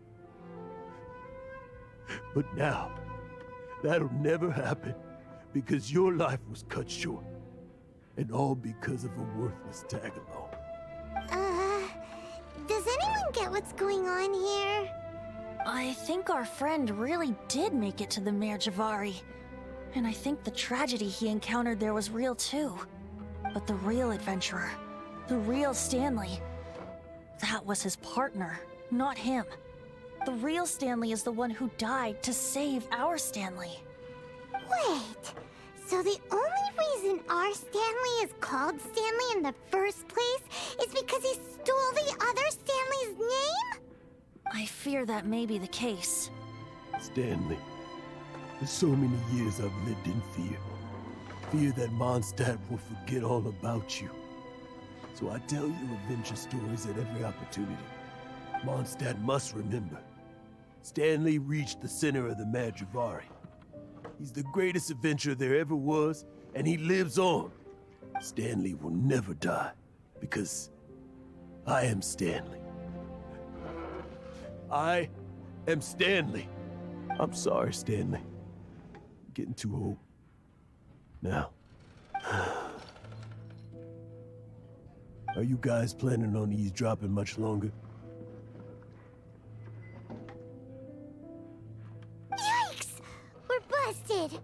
But now, that'll never happen because your life was cut short. And all because of a worthless tag-along. Does anyone get what's going on here? I think our friend really did make it to the Mare Javari. And I think the tragedy he encountered there was real too. But the real adventurer, the real Stanley, that was his partner, not him. The real Stanley is the one who died to save our Stanley. Wait, so the only reason our Stanley is called Stanley in the first place is because he stole the other Stanley's name? I fear that may be the case. Stanley, for so many years I've lived in fear. Fear that Mondstadt will forget all about you. So I tell you adventure stories at every opportunity. Mondstadt must remember. Stanley reached the center of the Mare Javari. He's the greatest adventurer there ever was, and he lives on. Stanley will never die, because I am Stanley. I am Stanley. I'm sorry, Stanley. I'm getting too old. Now. Are you guys planning on eavesdropping much longer? Yikes! We're busted!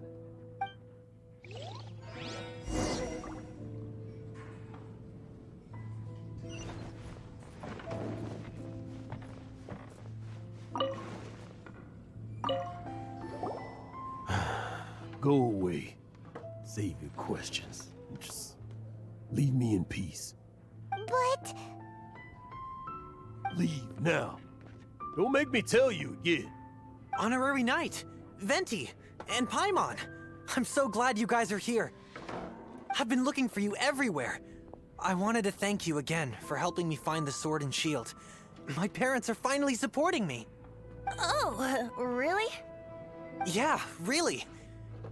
Go away. Save your questions. Just leave me in peace. But... Leave now. Don't make me tell you again. Honorary Knight, Venti, and Paimon. I'm so glad you guys are here. I've been looking for you everywhere. I wanted to thank you again for helping me find the sword and shield. My parents are finally supporting me. Oh, really? Yeah, really.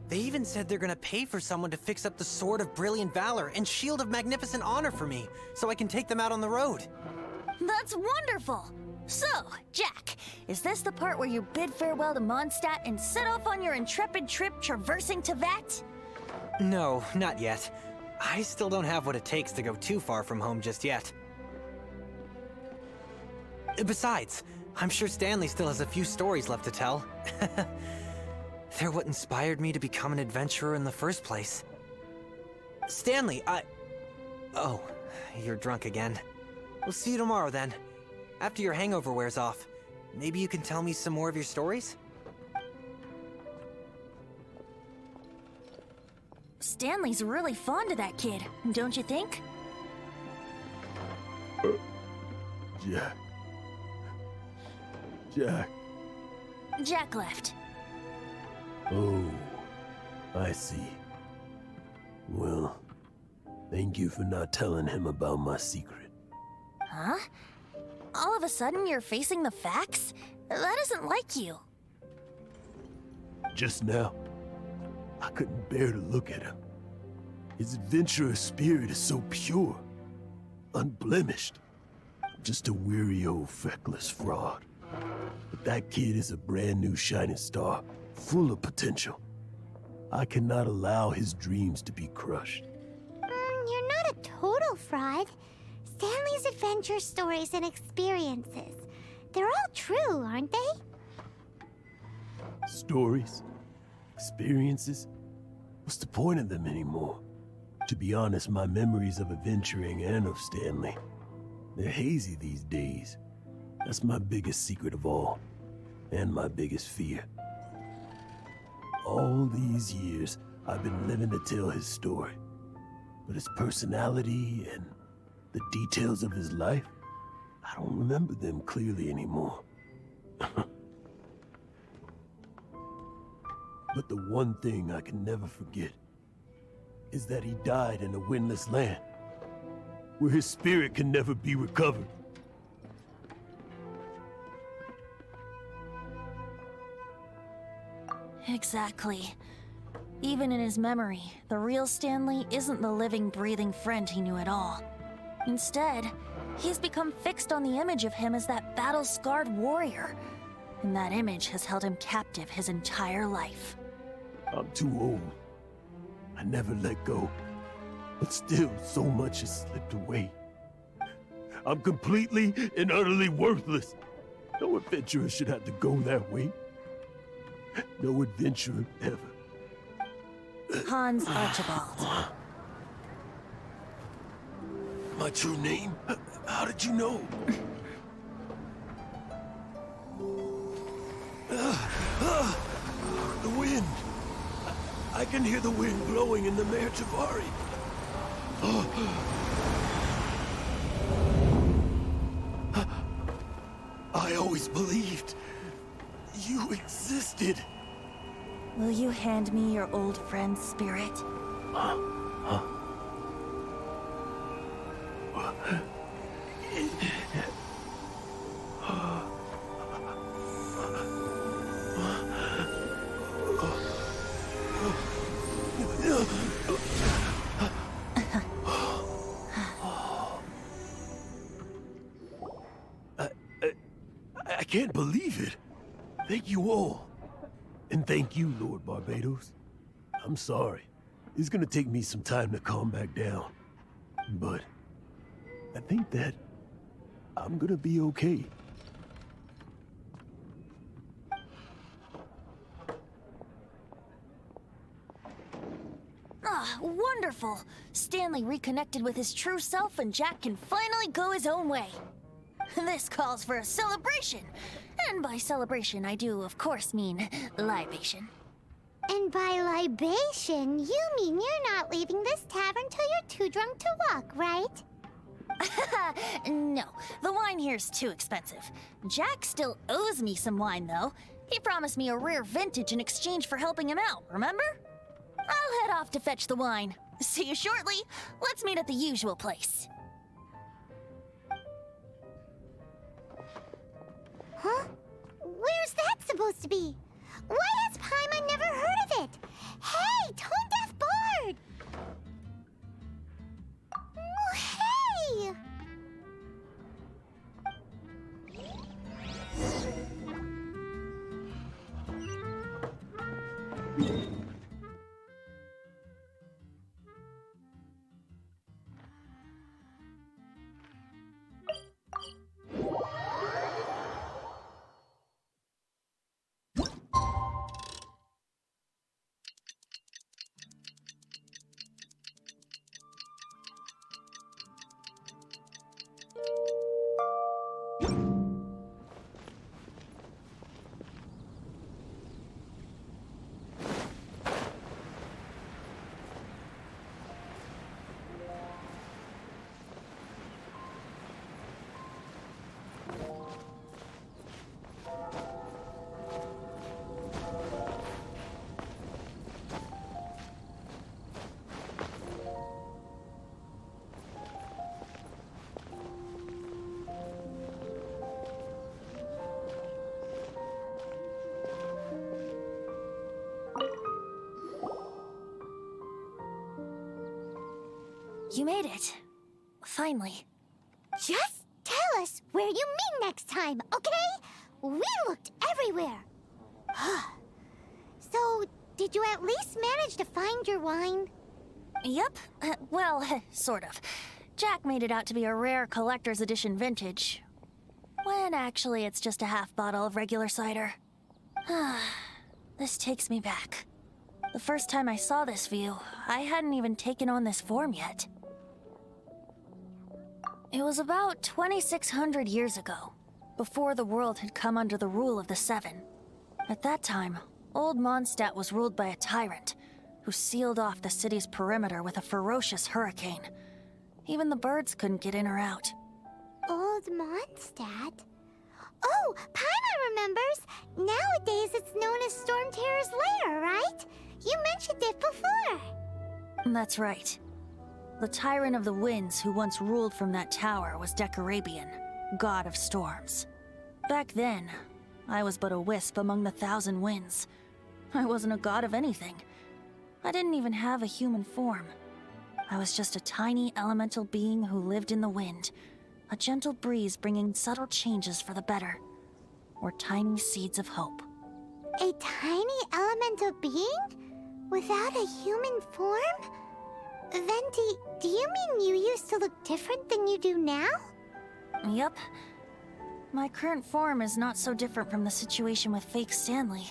They even said they're gonna pay for someone to fix up the Sword of Brilliant Valor and Shield of Magnificent Honor for me, so I can take them out on the road. That's wonderful! So, Jack, is this the part where you bid farewell to Mondstadt and set off on your intrepid trip traversing Tevat? No, not yet. I still don't have what it takes to go too far from home just yet. Besides, I'm sure Stanley still has a few stories left to tell. They're what inspired me to become an adventurer in the first place. Stanley, Oh, you're drunk again. We'll see you tomorrow then. After your hangover wears off. Maybe you can tell me some more of your stories? Stanley's really fond of that kid, don't you think? Jack. Jack. Jack left. Oh, I see. Well, thank you for not telling him about my secret. Huh? All of a sudden you're facing the facts? That isn't like you. Just now, I couldn't bear to look at him. His adventurous spirit is so pure, unblemished. I'm just a weary old feckless fraud. But that kid is a brand new shining star, full of potential. I cannot allow his dreams to be crushed. You're not a total fraud. Stanley's adventure stories and experiences, they're all true, aren't they? Stories? Experiences? What's the point of them anymore? To be honest, my memories of adventuring and of Stanley, they're hazy these days. That's my biggest secret of all, and my biggest fear. All these years, I've been living to tell his story. But his personality and the details of his life, I don't remember them clearly anymore. But the one thing I can never forget is that he died in a windless land, where his spirit can never be recovered. Exactly. Even in his memory, the real Stanley isn't the living, breathing friend he knew at all. Instead, he's become fixed on the image of him as that battle-scarred warrior. And that image has held him captive his entire life. I'm too old. I never let go. But still, so much has slipped away. I'm completely and utterly worthless. No adventurer should have to go that way. No adventurer ever. Hans Archibald. My true name? How did you know? The wind. I can hear the wind blowing in the Mare Tavari. I always believed you existed. Will you hand me your old friend's spirit? I can't believe it. Thank you all. And thank you, Lord Barbados. I'm sorry. It's gonna take me some time to calm back down. But I think that I'm gonna be okay. Ah, wonderful! Stanley reconnected with his true self and Jack can finally go his own way. This calls for a celebration. And by celebration, I do, of course, mean libation. And by libation, you mean you're not leaving this tavern till you're too drunk to walk, right? No, the wine here's too expensive. Jack still owes me some wine, though. He promised me a rare vintage in exchange for helping him out, remember? I'll head off to fetch the wine. See you shortly. Let's meet at the usual place. Huh? Where's that supposed to be? Why has Paimon never heard of it? Hey, Tone Deaf Bard! Oh, hey! You made it. Finally. Just tell us where you mean next time, okay? We looked everywhere. So, did you at least manage to find your wine? Yep. Well, sort of. Jack made it out to be a rare collector's edition vintage. When actually it's just a half bottle of regular cider. This takes me back. The first time I saw this view, I hadn't even taken on this form yet. It was about 2,600 years ago. before the world had come under the rule of the Seven. At that time, old Mondstadt was ruled by a tyrant who sealed off the city's perimeter with a ferocious hurricane. Even the birds couldn't get in or out. Old Mondstadt? Oh, Paimon remembers! Nowadays it's known as Storm Terror's lair, right? You mentioned it before. That's right. The Tyrant of the Winds who once ruled from that tower was Decarabian, god of storms. Back then, I was but a wisp among the 1,000 winds. I wasn't a god of anything. I didn't even have a human form. I was just a tiny elemental being who lived in the wind, a gentle breeze bringing subtle changes for the better, or tiny seeds of hope. A tiny elemental being? Without a human form? Venti, do you mean you used to look different than you do now? Yep. My current form is not so different from the situation with fake Stanley.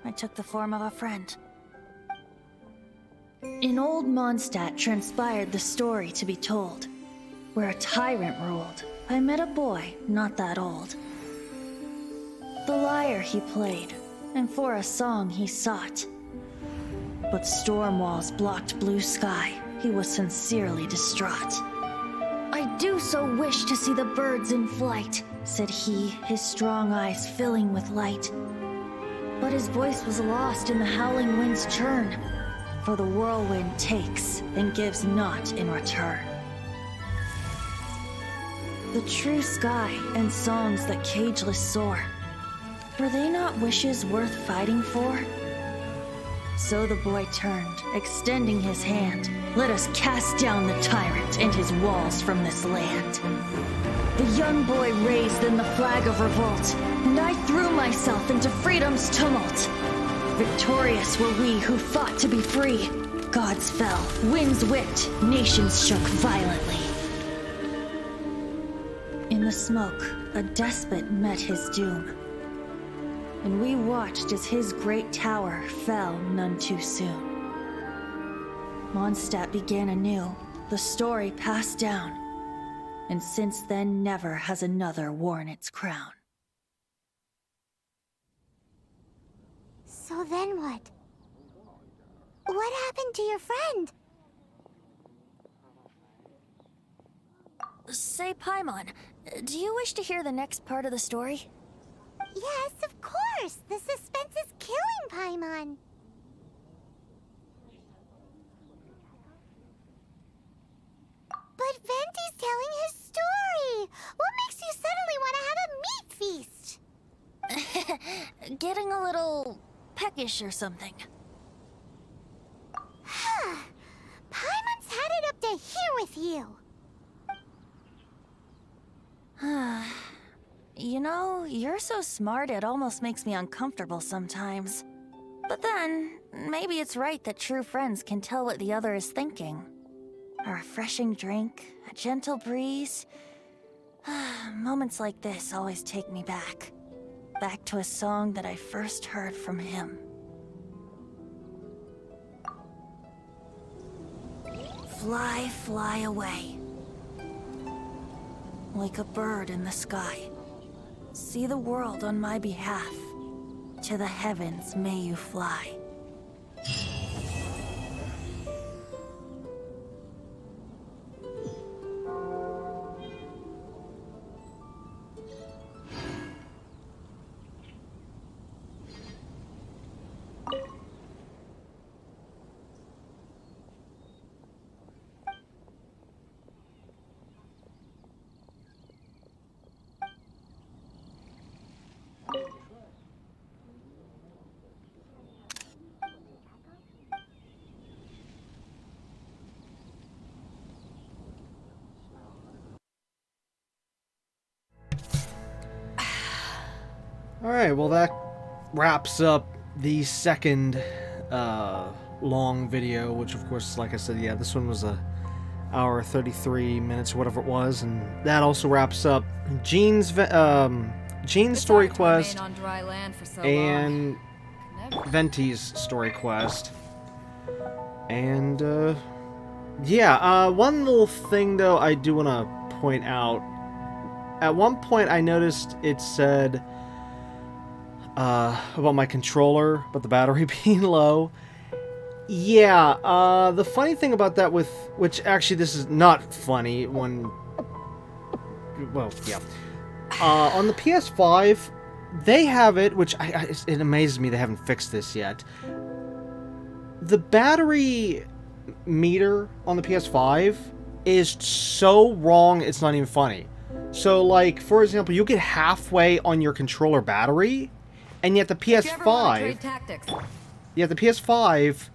I took the form of a friend. In old Mondstadt transpired the story to be told. Where a tyrant ruled, I met a boy not that old. The lyre he played, and for a song he sought. But storm walls blocked blue sky, he was sincerely distraught. I do so wish to see the birds in flight, said he, his strong eyes filling with light. But his voice was lost in the howling wind's churn, for the whirlwind takes and gives not in return. The true sky and songs that cageless soar, were they not wishes worth fighting for? So the boy turned, extending his hand. Let us cast down the tyrant and his walls from this land. The young boy raised then the flag of revolt, and I threw myself into freedom's tumult. Victorious were we who fought to be free. Gods fell, winds whipped, nations shook violently. In the smoke, a despot met his doom. And we watched as his great tower fell none too soon. Mondstadt began anew, the story passed down, and since then never has another worn its crown. So then what? What happened to your friend? Say, Paimon, do you wish to hear the next part of the story? Yes, of course! The suspense is killing Paimon! But Venti's telling his story! What makes you suddenly want to have a meat feast? Getting a little peckish or something. Paimon's had it up to here with you! You know, you're so smart it almost makes me uncomfortable sometimes. But then, maybe it's right that true friends can tell what the other is thinking. A refreshing drink, a gentle breeze. Moments like this always take me back. Back to a song that I first heard from him. Fly, fly away. Like a bird in the sky. See the world on my behalf. To the heavens may you fly. Alright, well that wraps up the second long video, which of course, like I said, yeah, this one was a hour 33 minutes, whatever it was, and that also wraps up Jean's story quest and Venti's story quest. And yeah, one little thing though I do want to point out. at one point I noticed it said about my controller, about the battery being low. Yeah, the funny thing about that which actually this is not funny when, well, yeah. On the PS5, they have it, which it amazes me they haven't fixed this yet. The battery meter on the PS5 is so wrong, it's not even funny. So, like, for example, you get halfway on your controller battery, and yet the PS5... Yet the PS5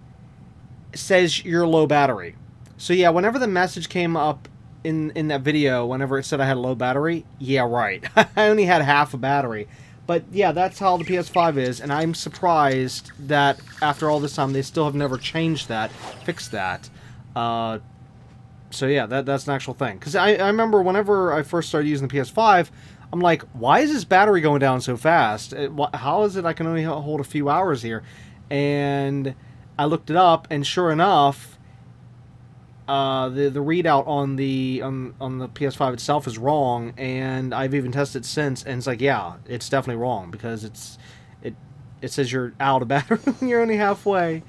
says you're low battery. So yeah, whenever the message came up in that video, whenever it said I had a low battery, yeah, right. I only had half a battery. But yeah, that's how the PS5 is, and I'm surprised that after all this time they still have never changed that, fixed that. So yeah, that's an actual thing. Because I remember whenever I first started using the PS5, I'm like, why is this battery going down so fast? How is it I can only hold a few hours here? And I looked it up, and sure enough, the readout on the PS5 itself is wrong, and I've even tested it since, and it's like, yeah, it's definitely wrong, because it says you're out of battery when you're only halfway,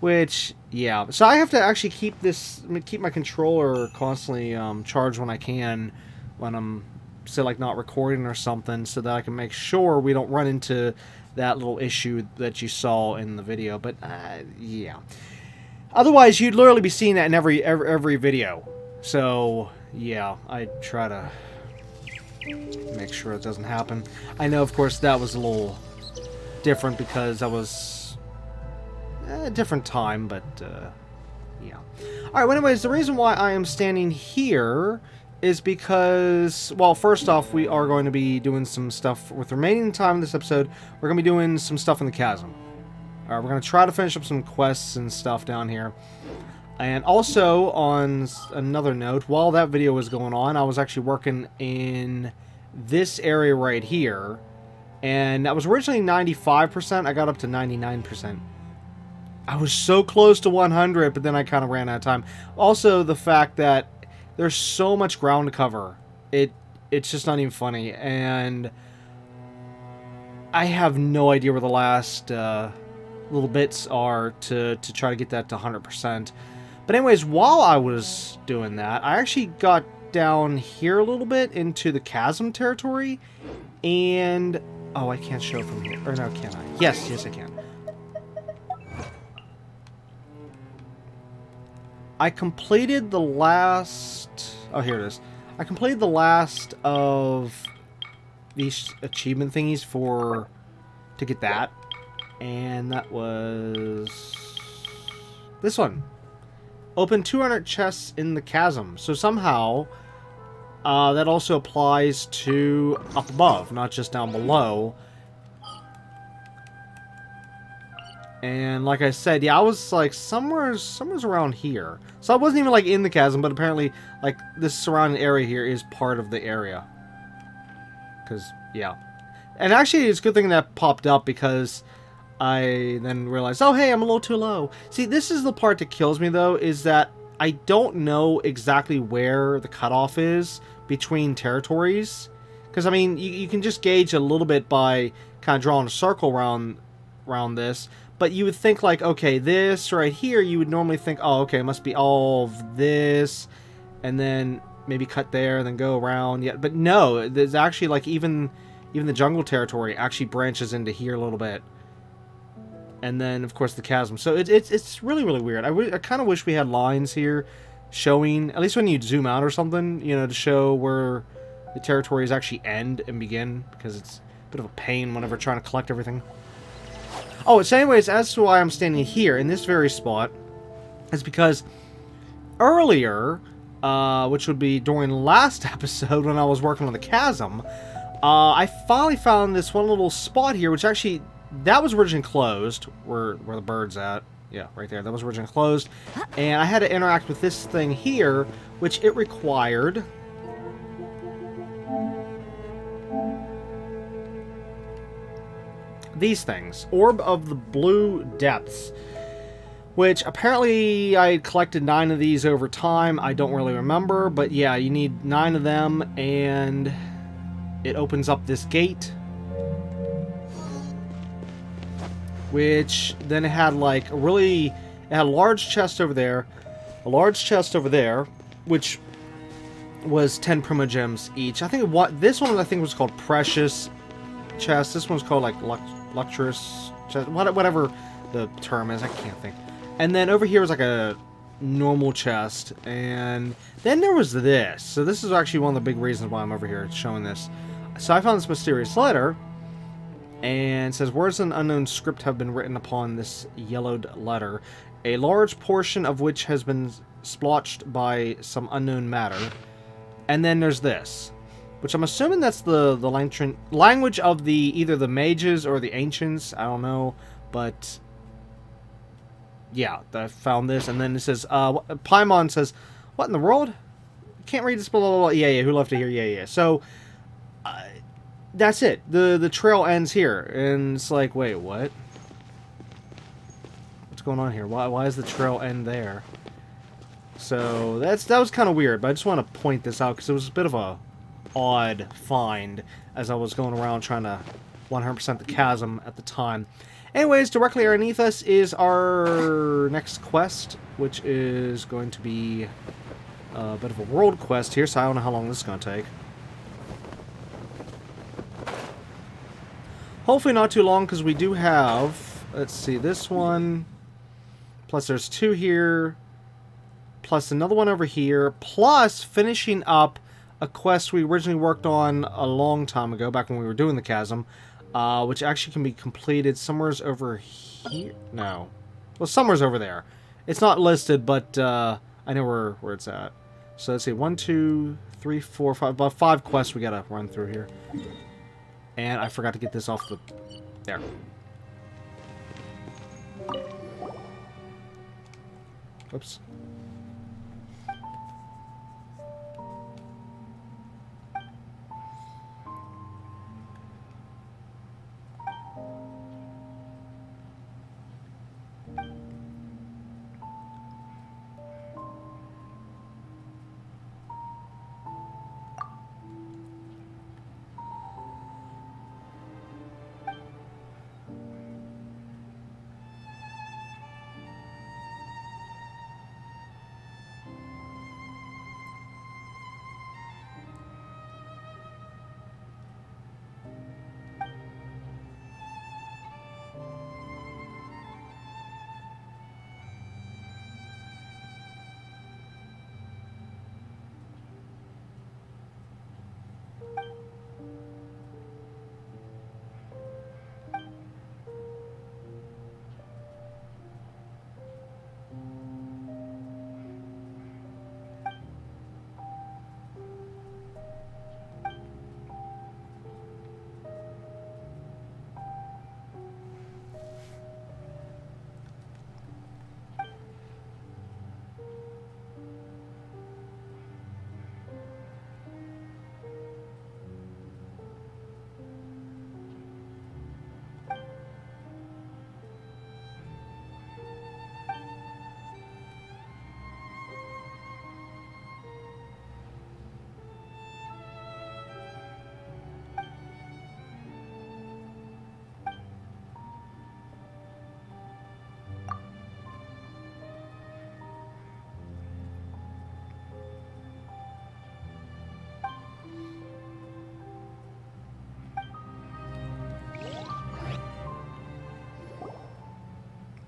which, yeah. So I have to actually keep my controller constantly charged when I can, when I'm, say, like, not recording or something, so that I can make sure we don't run into that little issue that you saw in the video. But yeah, otherwise you'd literally be seeing that in every video. So yeah, I try to make sure it doesn't happen. I know, of course, that was a little different because that was a different time, but yeah. Alright, well, anyways, the reason why I am standing here is because, well, first off, we are going to be doing some stuff with the remaining time in this episode. We're going to be doing some stuff in the Chasm. Alright, we're going to try to finish up some quests and stuff down here. And also, on another note, while that video was going on, I was actually working in this area right here. And that was originally 95%. I got up to 99%. I was so close to 100, but then I kind of ran out of time. Also, the fact that there's so much ground to cover. It's just not even funny. And I have no idea where the last little bits are to try to get that to 100%. But anyways, while I was doing that, I actually got down here a little bit into the Chasm territory. And... oh, I can't show from here. Or no, can I? Yes, I can. I completed the last... oh, here it is. I completed the last of these achievement thingies to get that. And that was... this one. Open 200 chests in the Chasm. So somehow, that also applies to up above, not just down below. And like I said, yeah, I was like somewhere around here. So I wasn't even like in the Chasm, but apparently like this surrounding area here is part of the area. Because, yeah. And actually it's a good thing that popped up because I then realized, oh hey, I'm a little too low. See, this is the part that kills me though, is that I don't know exactly where the cutoff is between territories. Because I mean, you can just gauge a little bit by kind of drawing a circle around this. But you would think like, okay, this right here, you would normally think, oh, okay, it must be all of this, and then maybe cut there, and then go around. Yeah, but no, there's actually like even the jungle territory actually branches into here a little bit, and then of course the Chasm. So it's really weird. I kind of wish we had lines here showing, at least when you zoom out or something, you know, to show where the territories actually end and begin, because it's a bit of a pain whenever trying to collect everything. Oh, so anyways, as to why I'm standing here in this very spot, is because earlier, which would be during the last episode when I was working on the Chasm, I finally found this one little spot here, which actually, that was originally closed, where the bird's at. Yeah, right there. That was originally closed. And I had to interact with this thing here, which it required... these things. Orb of the Blue Depths. Which apparently I collected 9 of these over time. I don't really remember. But yeah, you need 9 of them. And it opens up this gate, which then it had like a really, it had a large chest over there, a large chest over there, which was 10 primogems each. I think what this one I think was called Precious chest. This one's called like Luxurious chest, whatever the term is. I can't think. And then over here was like a normal chest, and then there was this. So this is actually one of the big reasons why I'm over here showing this. So I found this mysterious letter, and it says, words in unknown script have been written upon this yellowed letter, a large portion of which has been splotched by some unknown matter. And then there's this, which I'm assuming that's the language of the either the mages or the ancients. I don't know, but yeah, I found this. And then it says, Paimon says, what in the world? Can't read this, blah, blah, blah. Yeah, who love to hear, yeah. So, that's it. The trail ends here. And it's like, wait, what? What's going on here? Why is the trail end there? So, that was kind of weird, but I just want to point this out because it was a bit of a odd find as I was going around trying to 100% the chasm at the time. Anyways, directly underneath us is our next quest, which is going to be a bit of a world quest here, so I don't know how long this is going to take. Hopefully not too long, because we do have, let's see, this one, plus there's 2 here, plus another one over here, plus finishing up a quest we originally worked on a long time ago, back when we were doing the chasm, which actually can be completed somewhere's over here. No. Well, somewhere's over there. It's not listed, but I know where it's at. So let's see, 1, 2, 3, 4, 5, about 5 quests we gotta run through here. And I forgot to get this off the... There. Oops.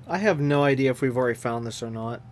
I have no idea if we've already found this or not.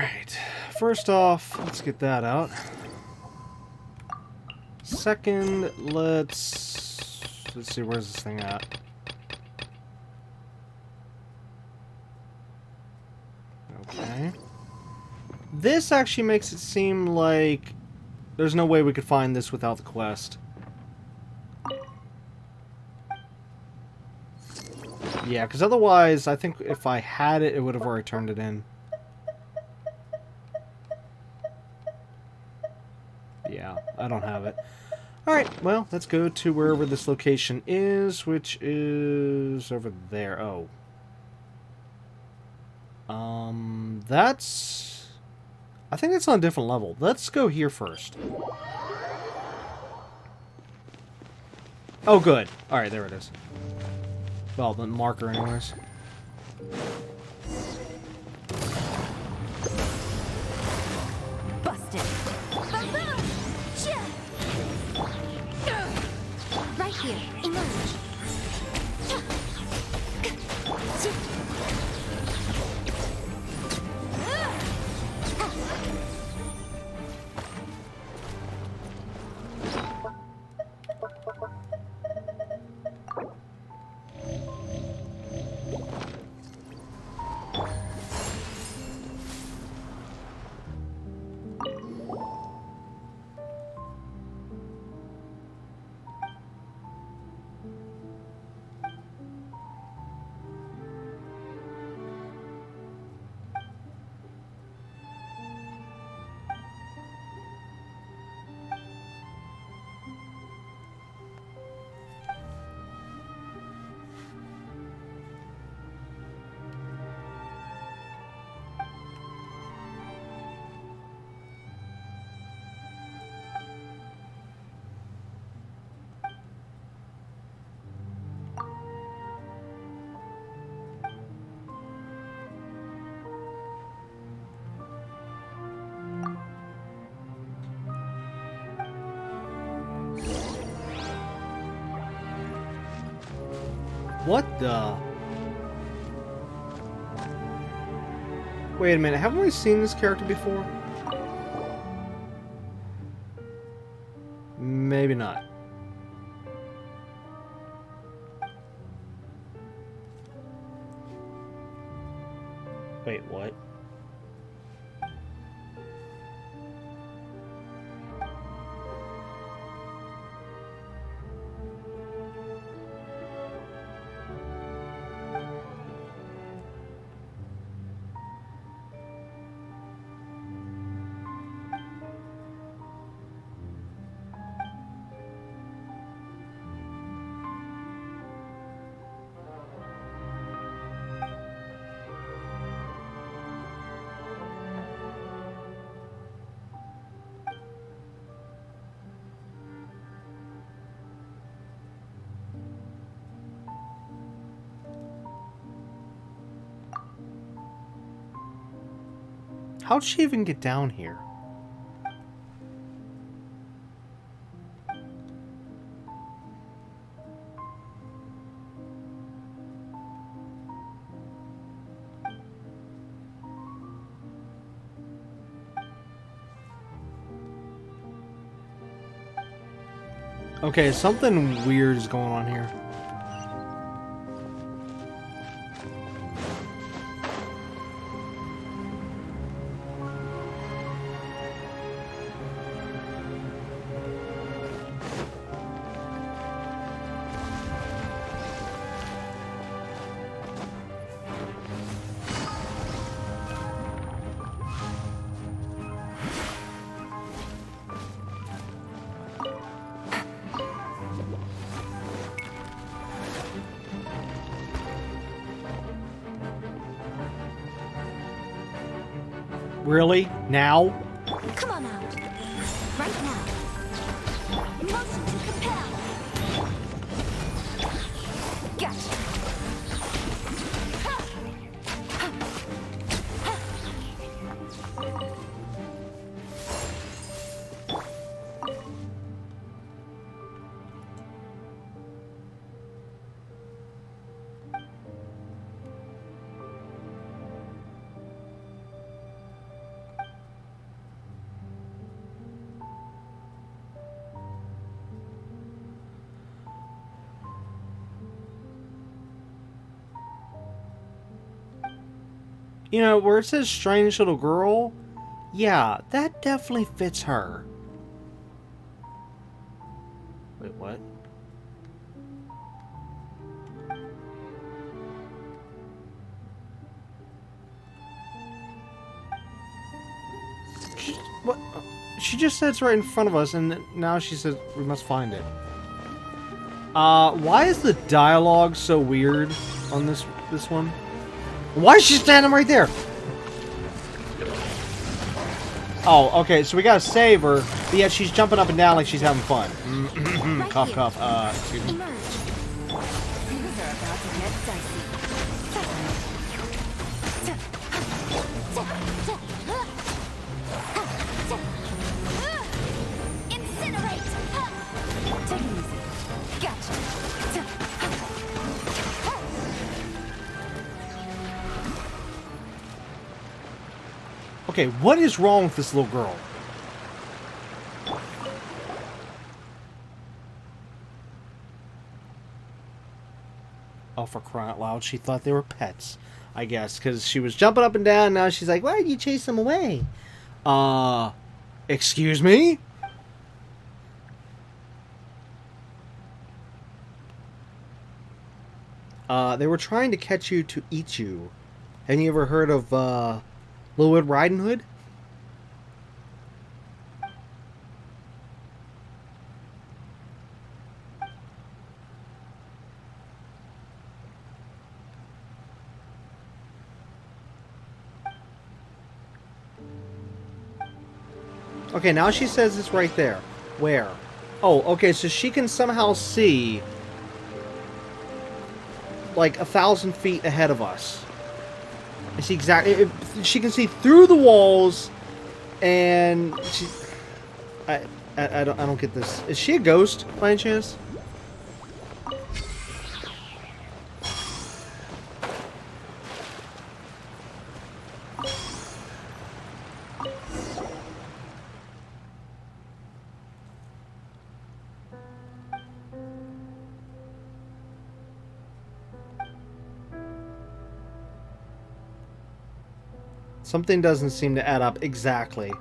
Alright. First off, let's get that out. Second, let's see, where's this thing at? Okay. This actually makes it seem like there's no way we could find this without the quest. Yeah, because otherwise, I think if I had it, it would have already turned it in. Yeah, I don't have it. Alright, well, let's go to wherever this location is, which is over there. Oh. That's... I think that's on a different level. Let's go here first. Oh, good. Alright, there it is. Well, the marker anyways. Busted. Right here. Emerge. What the... Wait a minute, haven't we seen this character before? Maybe not. Wait, what? How'd she even get down here? Okay, something weird is going on here. Really? Now? Come on out. Right now. Motion to compel. Gotcha. You know, where it says strange little girl, yeah, that definitely fits her. Wait, what? What? She just said it's right in front of us, and now she says we must find it. Why is the dialogue so weird on this one? Why is she standing right there? Oh, okay, so we gotta save her, but yet she's jumping up and down like she's having fun. Cough, cough, excuse me. Okay, what is wrong with this little girl? Oh, for crying out loud, she thought they were pets. I guess, because she was jumping up and down, and now she's like, why did you chase them away? Excuse me? They were trying to catch you to eat you. Have you ever heard of, Little Red Riding Hood? Okay, now she says it's right there. Where? Oh, okay, so she can somehow see like 1,000 feet ahead of us. I see exactly. She can see through the walls, and she. I don't get this. Is she a ghost by any chance? Something doesn't seem to add up exactly.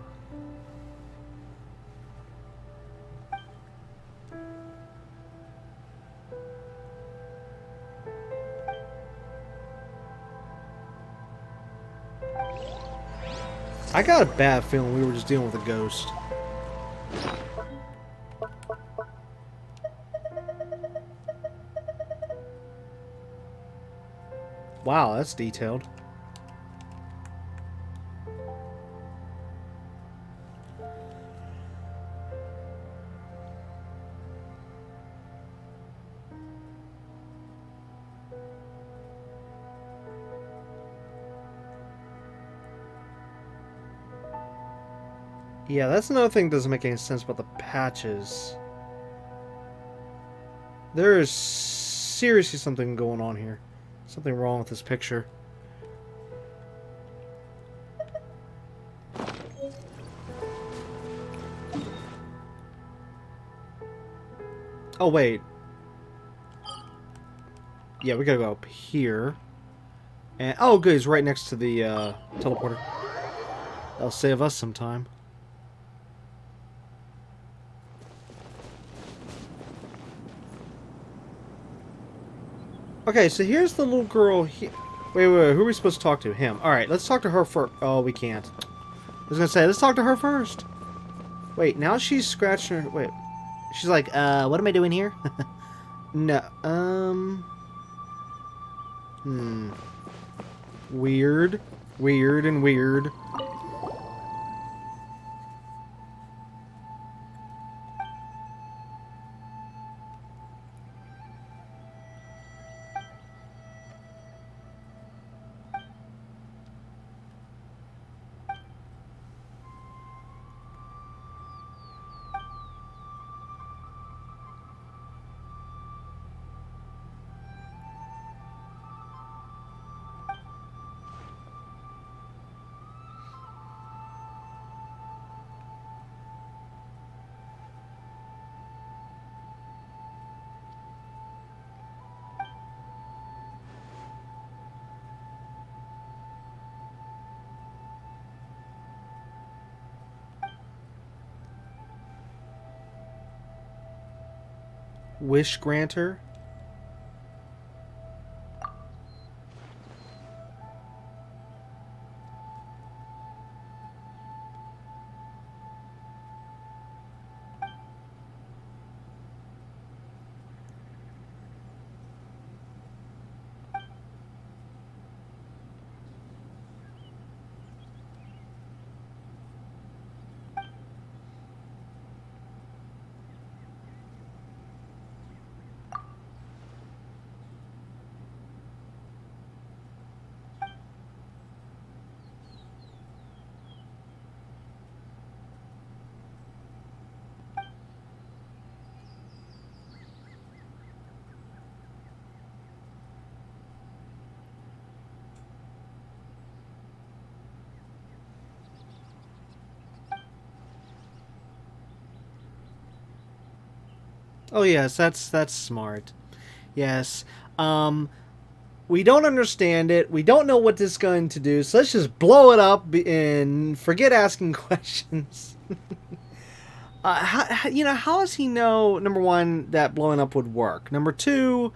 I got a bad feeling we were just dealing with a ghost. Wow, that's detailed. Yeah, that's another thing that doesn't make any sense about the patches. There is seriously something going on here. Something wrong with this picture. Oh, wait. Yeah, we gotta go up here. And oh, good, it's right next to the teleporter. That'll save us some time. Okay, so here's the little girl here. Wait, who are we supposed to talk to? Him. Alright, let's talk to her first. Oh, we can't. I was gonna say, let's talk to her first. Wait, now she's scratching her. Wait. She's like, what am I doing here? No, Weird. Weird and weird. wish granter. Oh yes, that's smart. Yes. We don't understand it. We don't know what this is going to do. So let's just blow it up and forget asking questions. How does he know, number one, that blowing up would work? Number two,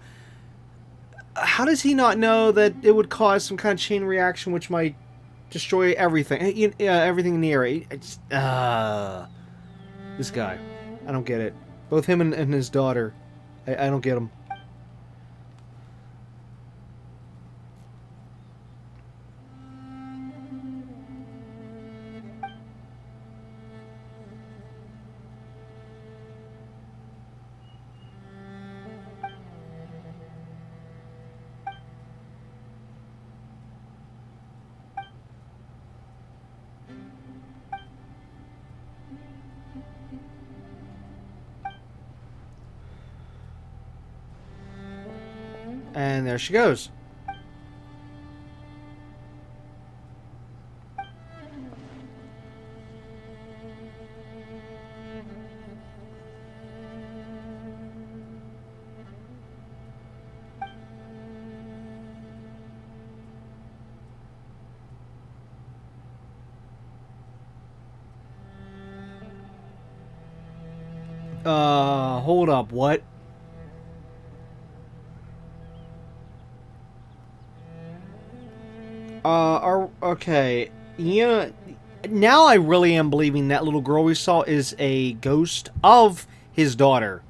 how does he not know that it would cause some kind of chain reaction which might destroy everything? Everything near it. This guy. I don't get it. Both him and his daughter. I don't get them. And there she goes. Hold up, what? Okay. Yeah. Now I really am believing that little girl we saw is a ghost of his daughter.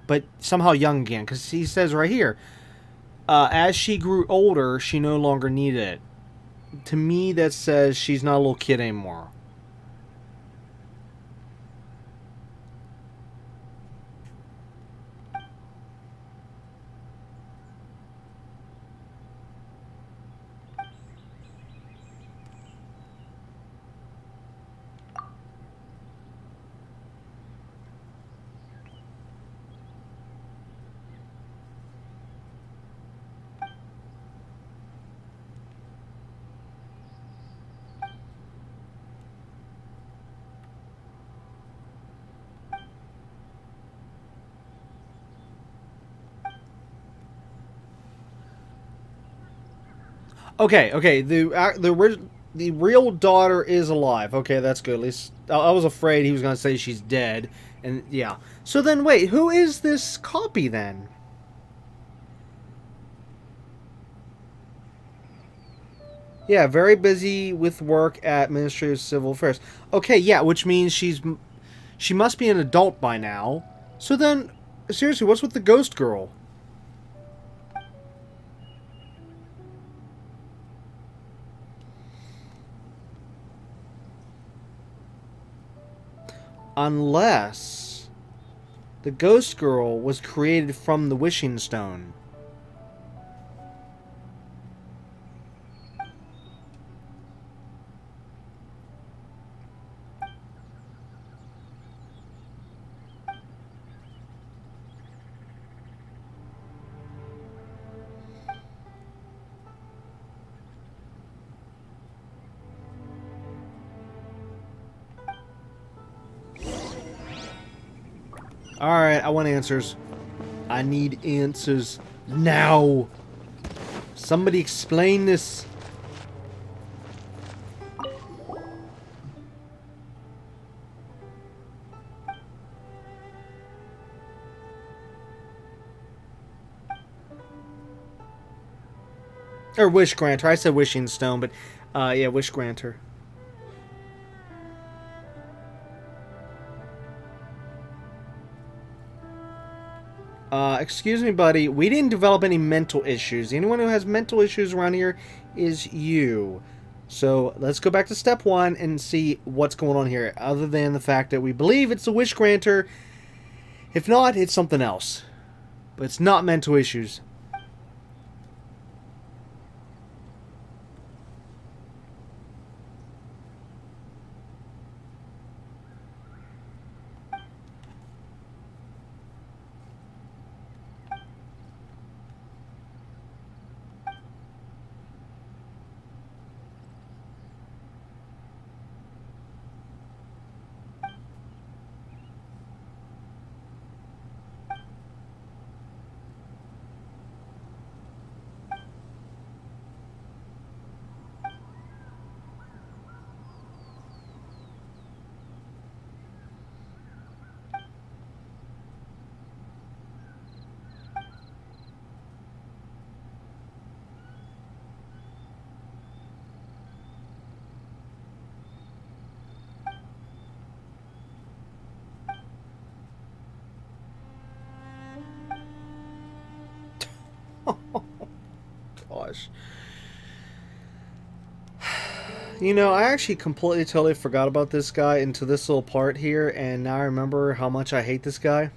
But somehow young again. Because he says right here, as she grew older, she no longer needed it. To me, that says she's not a little kid anymore. Okay. The real daughter is alive. Okay, that's good. At least I was afraid he was gonna say she's dead. And yeah. So then, wait, who is this copy then? Yeah, very busy with work at Ministry of Civil Affairs. Okay, yeah, which means she must be an adult by now. So then, seriously, what's with the ghost girl? Unless the ghost girl was created from the wishing stone. Alright, I want answers. I need answers now. Somebody explain this. Or Wish Granter. I said Wishing Stone, but yeah, Wish Granter. Excuse me, buddy. We didn't develop any mental issues. Anyone who has mental issues around here is you. So let's go back to step 1 and see what's going on here, other than the fact that we believe it's a Wish Granter. If not, it's something else. But it's not mental issues. Gosh. You know, I actually completely totally forgot about this guy until this little part here, and now I remember how much I hate this guy.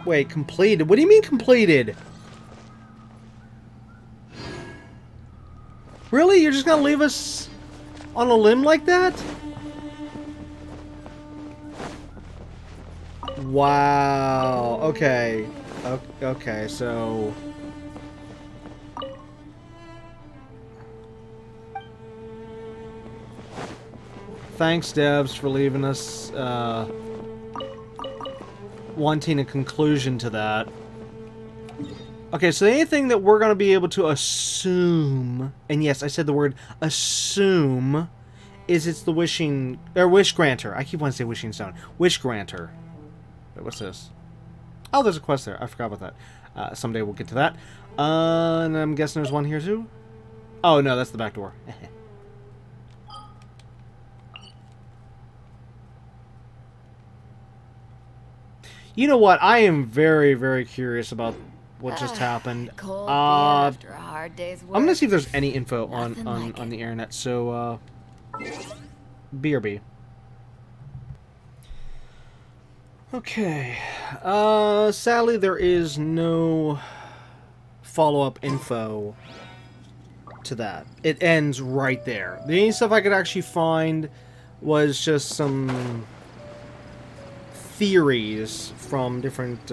Wait, completed? What do you mean completed? Really? You're just gonna leave us on a limb like that? Wow. Okay. Okay, so... Thanks, devs, for leaving us, wanting a conclusion to that. Okay, so the only thing that we're going to be able to assume, and yes, I said the word assume, is it's the wishing, or Wish Granter. I keep wanting to say Wishing Stone. Wish Granter. Wait, what's this? Oh, there's a quest there. I forgot about that. Someday we'll get to that. And I'm guessing there's one here too? Oh, no, that's the back door. You know what? I am very, very curious about what just happened. Cold beer after a hard day's work. I'm gonna see if there's any info on Nothing the internet. So, BRB. Okay. Sadly, there is no follow-up info to that. It ends right there. The only stuff I could actually find was just some theories from different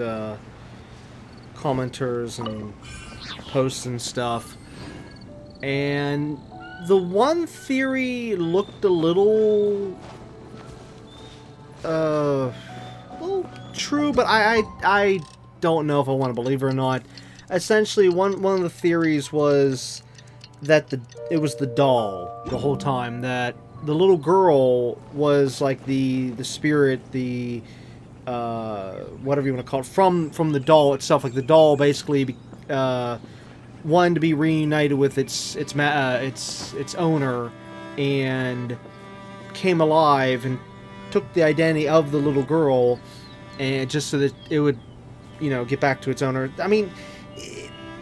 commenters and posts and stuff, and the one theory looked a little true, but I don't know if I want to believe it or not. Essentially, one of the theories was that it was the doll the whole time, that the little girl was like the spirit, the whatever you want to call it, from the doll itself. Like the doll basically wanted to be reunited with its owner, and came alive and took the identity of the little girl, and just so that it would, you know, get back to its owner. I mean,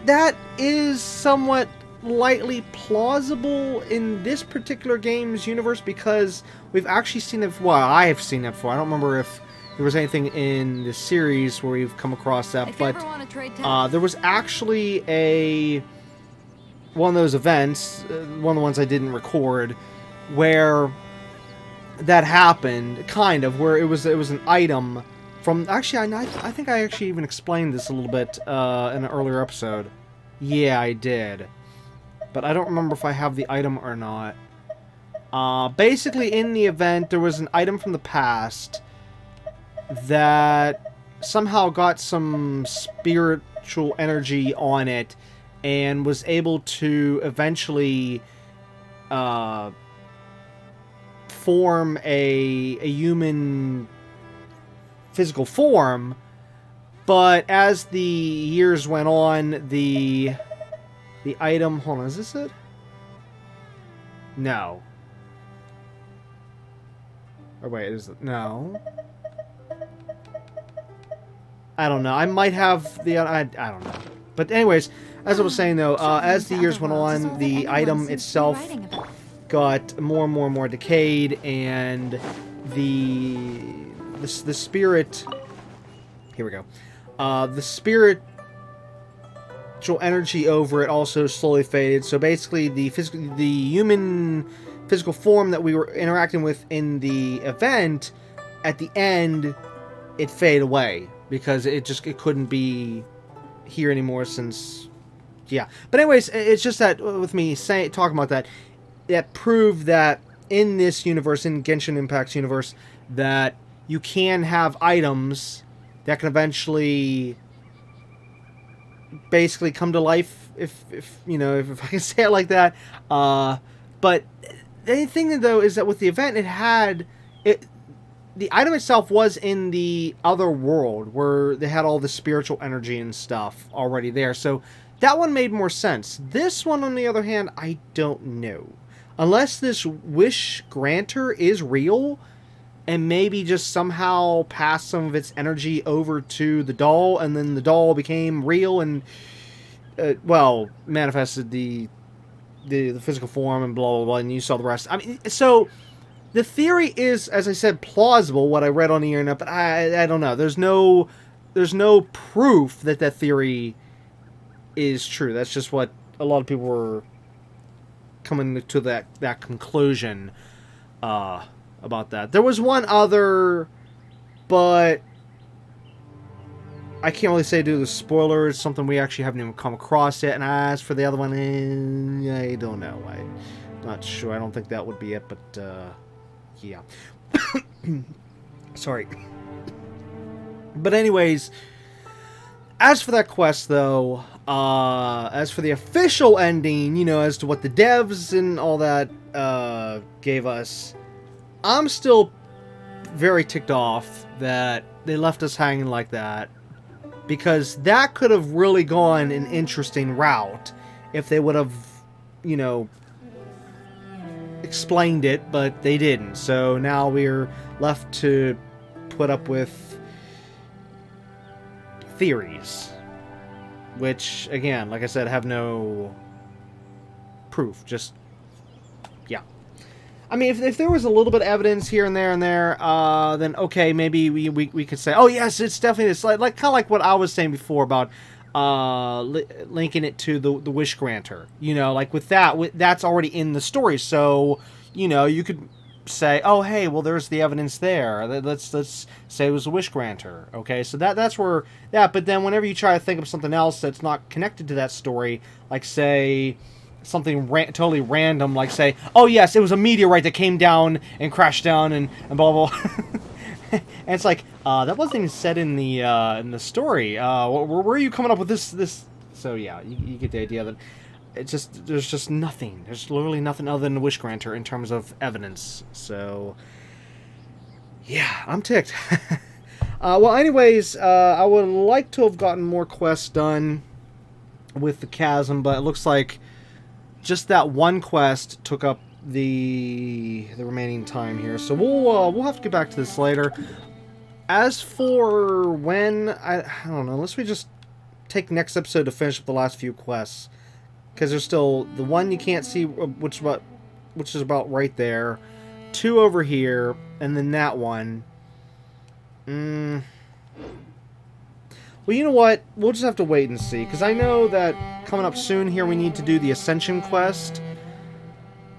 that is somewhat lightly plausible in this particular game's universe, because we've actually seen it. Well, I have seen it before. I don't remember if there was anything in the series where we've come across that, but there was actually one of those events, one of the ones I didn't record, where that happened, kind of, where it was an item from, actually, I think I actually even explained this a little bit in an earlier episode. Yeah, I did. But I don't remember if I have the item or not. Basically, in the event, there was an item from the past that somehow got some spiritual energy on it and was able to eventually form a human physical form, but as the years went on, the item... Hold on, is this it? No. Or wait, is it? No. I don't know. I might have the... I don't know. But anyways, as I was saying though, as the years went on, the item itself got more and more and more decayed, and the spirit... Here we go. The spiritual energy over it also slowly faded. So basically, the human physical form that we were interacting with in the event, at the end, it faded away because it couldn't be here anymore. Since, yeah. But anyways, it's just that with me talking about that, that proved that in this universe, in Genshin Impact's universe, that you can have items that can eventually basically come to life, if you know, if I can say it like that. But the thing though is that with the event, the item itself was in the other world where they had all the spiritual energy and stuff already there. So that one made more sense. This one, on the other hand, I don't know. Unless this wish granter is real, and maybe just somehow passed some of its energy over to the doll, and then the doll became real and, well, manifested the physical form and blah, blah, blah, and you saw the rest. I mean, so the theory is, as I said, plausible, what I read on the internet, but I don't know. There's no proof that that theory is true. That's just what a lot of people were coming to that conclusion about that. There was one other, but I can't really say due to the spoilers, something we actually haven't even come across yet. And as for the other one, I don't know. I'm not sure. I don't think that would be it, but yeah. Sorry. But anyways, as for that quest though, as for the official ending, you know, as to what the devs and all that gave us, I'm still very ticked off that they left us hanging like that, because that could have really gone an interesting route if they would have, you know, explained it, but they didn't. So now we're left to put up with theories, which, again, like I said, have no proof. Just, yeah. I mean, if there was a little bit of evidence here and there, then okay, maybe we could say, oh yes, it's definitely this, like kind of like what I was saying before about linking it to the wish granter. You know, like with that's already in the story, so you know you could say, oh hey, well there's the evidence there. Let's say it was a wish granter. Okay, so that's where that. But then whenever you try to think of something else that's not connected to that story, like say something totally random, like say, oh yes, it was a meteorite that came down and crashed down and blah blah. And it's like, that wasn't even said in the story. Where are you coming up with this? So yeah, you get the idea that it's just there's just nothing. There's literally nothing other than the wish granter in terms of evidence. So yeah, I'm ticked. Well, anyways, I would like to have gotten more quests done with the Chasm, but it looks like just that one quest took up the remaining time here, so we'll have to get back to this later. As for when, I don't know, unless we just take next episode to finish up the last few quests, because there's still the one you can't see, which is about right there, 2 over here, and then that one. Well, you know what? We'll just have to wait and see, because I know that coming up soon here we need to do the Ascension quest.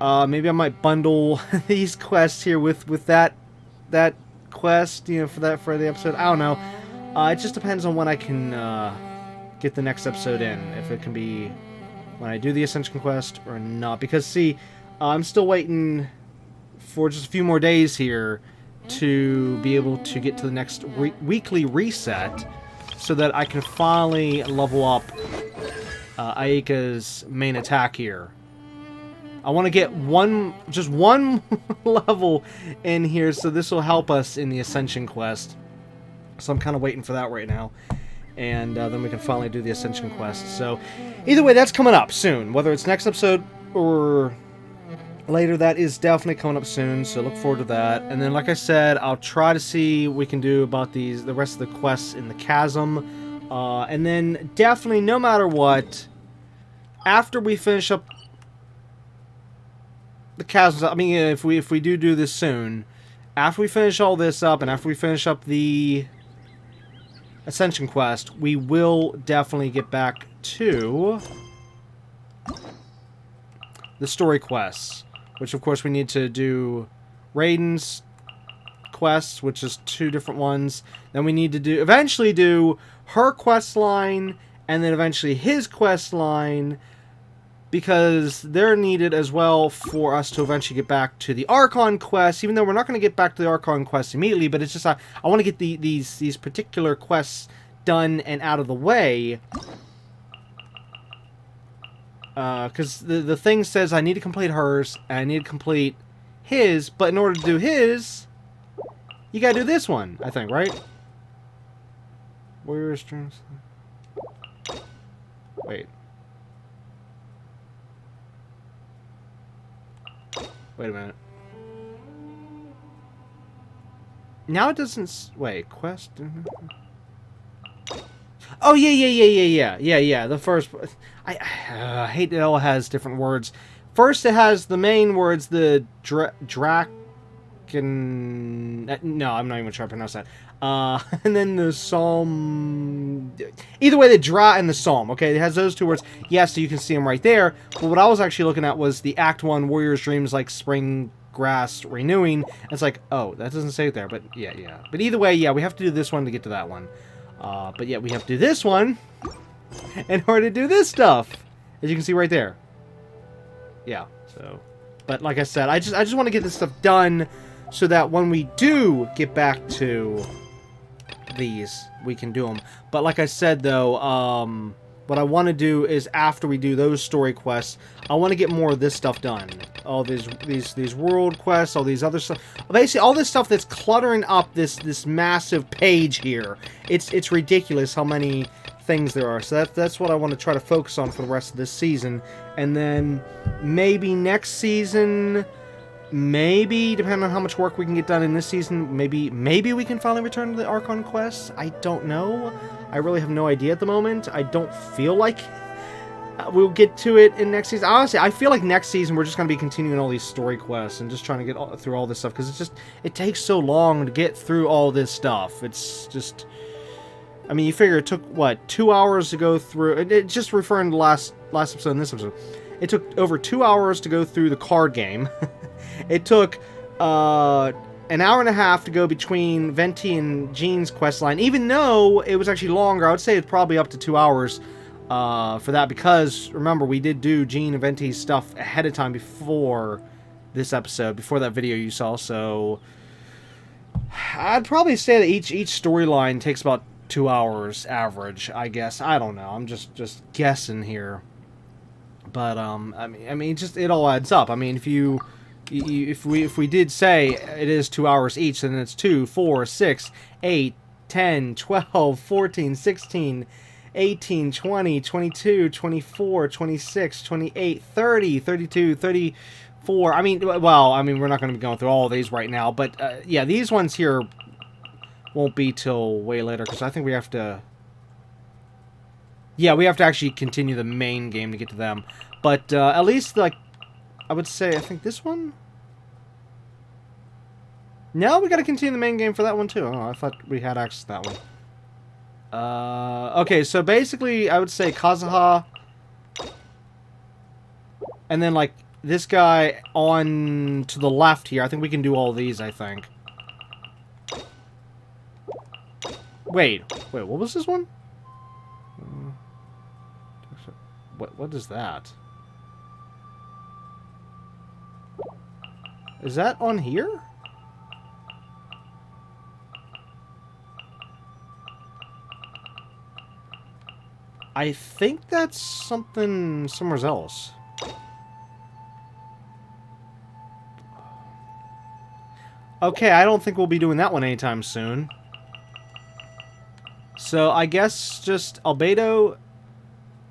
Maybe I might bundle these quests here with that quest, you know, for the episode. I don't know. It just depends on when I can get the next episode in, if it can be when I do the Ascension quest or not. Because see, I'm still waiting for just a few more days here to be able to get to the next weekly reset, so that I can finally level up Ayaka's main attack here. I want to get just one level in here, so this will help us in the Ascension quest. So I'm kind of waiting for that right now. And then we can finally do the Ascension quest. So either way, that's coming up soon. Whether it's next episode or later, that is definitely coming up soon. So look forward to that. And then, like I said, I'll try to see what we can do about the rest of the quests in the Chasm. And then definitely, no matter what, after we finish up the Chasm, I mean, if we do this soon, after we finish all this up and after we finish up the Ascension quest, we will definitely get back to the story quests, which of course we need to do Raiden's quests, which is 2 different ones. Then we need to eventually do her quest line, and then eventually his quest line, because they're needed as well for us to eventually get back to the Archon quest, even though we're not going to get back to the Archon quest immediately, but it's just I want to get these particular quests done and out of the way. Because the thing says I need to complete hers, and I need to complete his, but in order to do his, you gotta do this one, I think, right? Warrior streams. Wait. Wait a minute. Now it doesn't... Wait, quest... Oh, yeah. The first... I hate it all has different words. First it has the main words, the Draken... No, I'm not even sure how to pronounce that. And then the Psalm... Either way, the Dra and the Psalm, okay? It has those 2 words. Yes, so you can see them right there. But what I was actually looking at was the Act 1, Warrior's Dreams, like spring grass renewing. And it's like, oh, that doesn't say it there, but yeah. But either way, yeah, we have to do this one to get to that one. But yeah, we have to do this one in order to do this stuff, as you can see right there. Yeah, so... But like I said, I just want to get this stuff done so that when we do get back to these, we can do them. But like I said, though, what I want to do is after we do those story quests, I want to get more of this stuff done. All these world quests, all these other stuff. Basically, all this stuff that's cluttering up this massive page here. It's ridiculous how many things there are. So that's what I want to try to focus on for the rest of this season. And then maybe next season... Maybe, depending on how much work we can get done in this season, maybe we can finally return to the Archon quests. I don't know. I really have no idea at the moment. I don't feel like we'll get to it in next season. Honestly, I feel like next season we're just going to be continuing all these story quests and just trying to get through all this stuff, because it takes so long to get through all this stuff. It's just... I mean, you figure it took, what, 2 hours to go through... It just referring to last episode and this episode. It took over 2 hours to go through the card game. It took an hour and a half to go between Venti and Jean's questline, even though it was actually longer. I would say it's probably up to 2 hours for that, because, remember, we did do Jean and Venti's stuff ahead of time before this episode, before that video you saw, so I'd probably say that each storyline takes about 2 hours average, I guess. I don't know. I'm just guessing here. But, I mean, it all adds up. I mean, if we did say it is 2 hours each, then it's 2, 4, 6, 8, 10, 12, 14, 16, 18, 20, 22, 24, 26, 28, 30, 32, 34. I mean, well, I mean, we're not going to be going through all of these right now, but, yeah, these ones here won't be till way later, because I think we have to... Yeah, we have to actually continue the main game to get to them. But at least, like, I would say, I think this one? No, we gotta continue the main game for that one, too. Oh, I thought we had access to that one. Okay, so basically, I would say Kazuha. And then, like, this guy on to the left here. I think we can do all these, I think. Wait, what was this one? What is that? Is that on here? I think that's something somewhere else. Okay, I don't think we'll be doing that one anytime soon. So I guess just Albedo,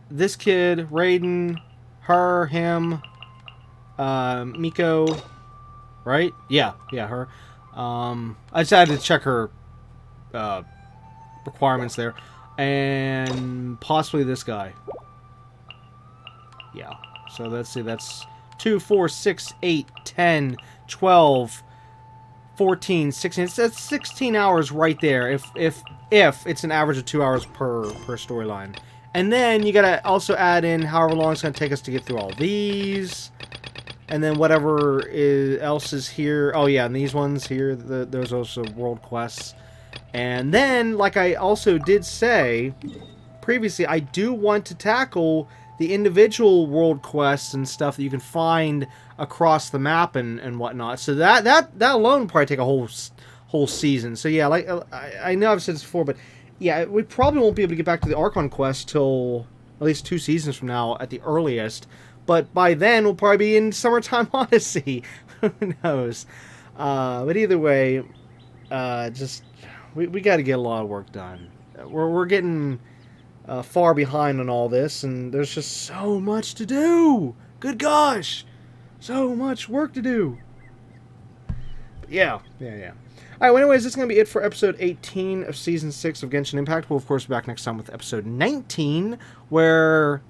this kid, Raiden, her, him, Miko, right? Yeah, her. I just had to check her requirements there. And possibly this guy. Yeah. So let's see, that's 2, 4, 6, 8, 10, 12, 14, 16. That's 16 hours right there. If it's an average of 2 hours per storyline. And then you gotta also add in however long it's gonna take us to get through all these. And then whatever else is here. Oh yeah, and those ones here, those also world quests. And then, like I also did say previously, I do want to tackle the individual world quests and stuff that you can find across the map and whatnot. So that alone would probably take a whole season. So yeah, like I know I've said this before, but yeah, we probably won't be able to get back to the Archon quest till at least 2 seasons from now at the earliest. But by then, we'll probably be in Summertime Odyssey. Who knows? But either way, just we got to get a lot of work done. We're getting far behind on all this, and there's just so much to do. Good gosh, so much work to do. But yeah. Alright, well anyways, this is going to be it for episode 18 of Season 6 of Genshin Impact. We'll, of course, be back next time with episode 19, where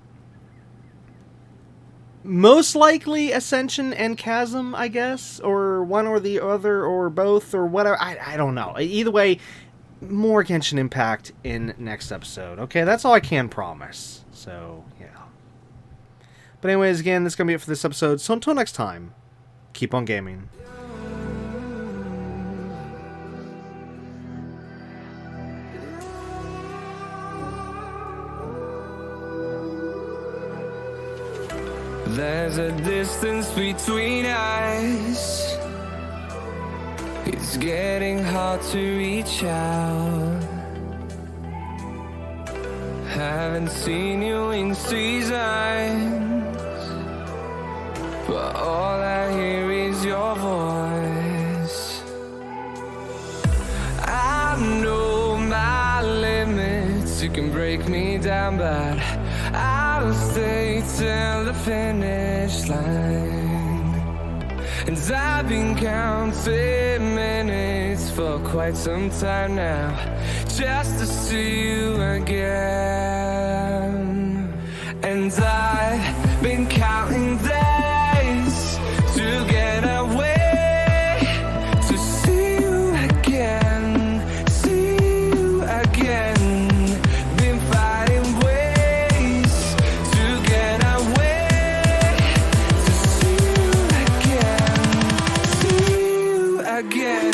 most likely Ascension and Chasm, I guess, or one or the other, or both, or whatever. I don't know. Either way, more Genshin Impact in next episode. Okay, that's all I can promise. So, yeah. But anyways, again, that's going to be it for this episode. So until next time, keep on gaming. There's a distance between us. It's getting hard to reach out. Haven't seen you in seasons, but all I hear is your voice. I know my limits. You can break me down, but I'll stay till the finish line. And I've been counting minutes for quite some time now, just to see you again. And I've been counting days to get away, to see you again, see you again. Been fighting ways to get away, to see you again, see you again.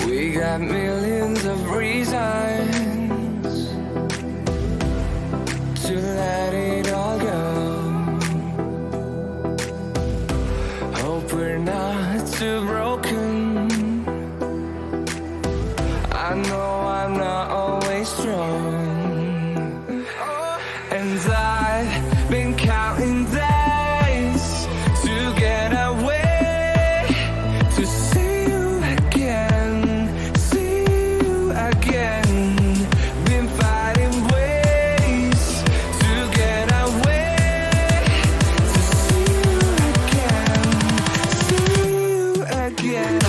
We got millions of reasons to let it all go. Hope we're not too broken. I know I'm not always strong, and I've been counting days to get away, to see you again, see you again. Been fighting ways to get away, to see you again, see you again.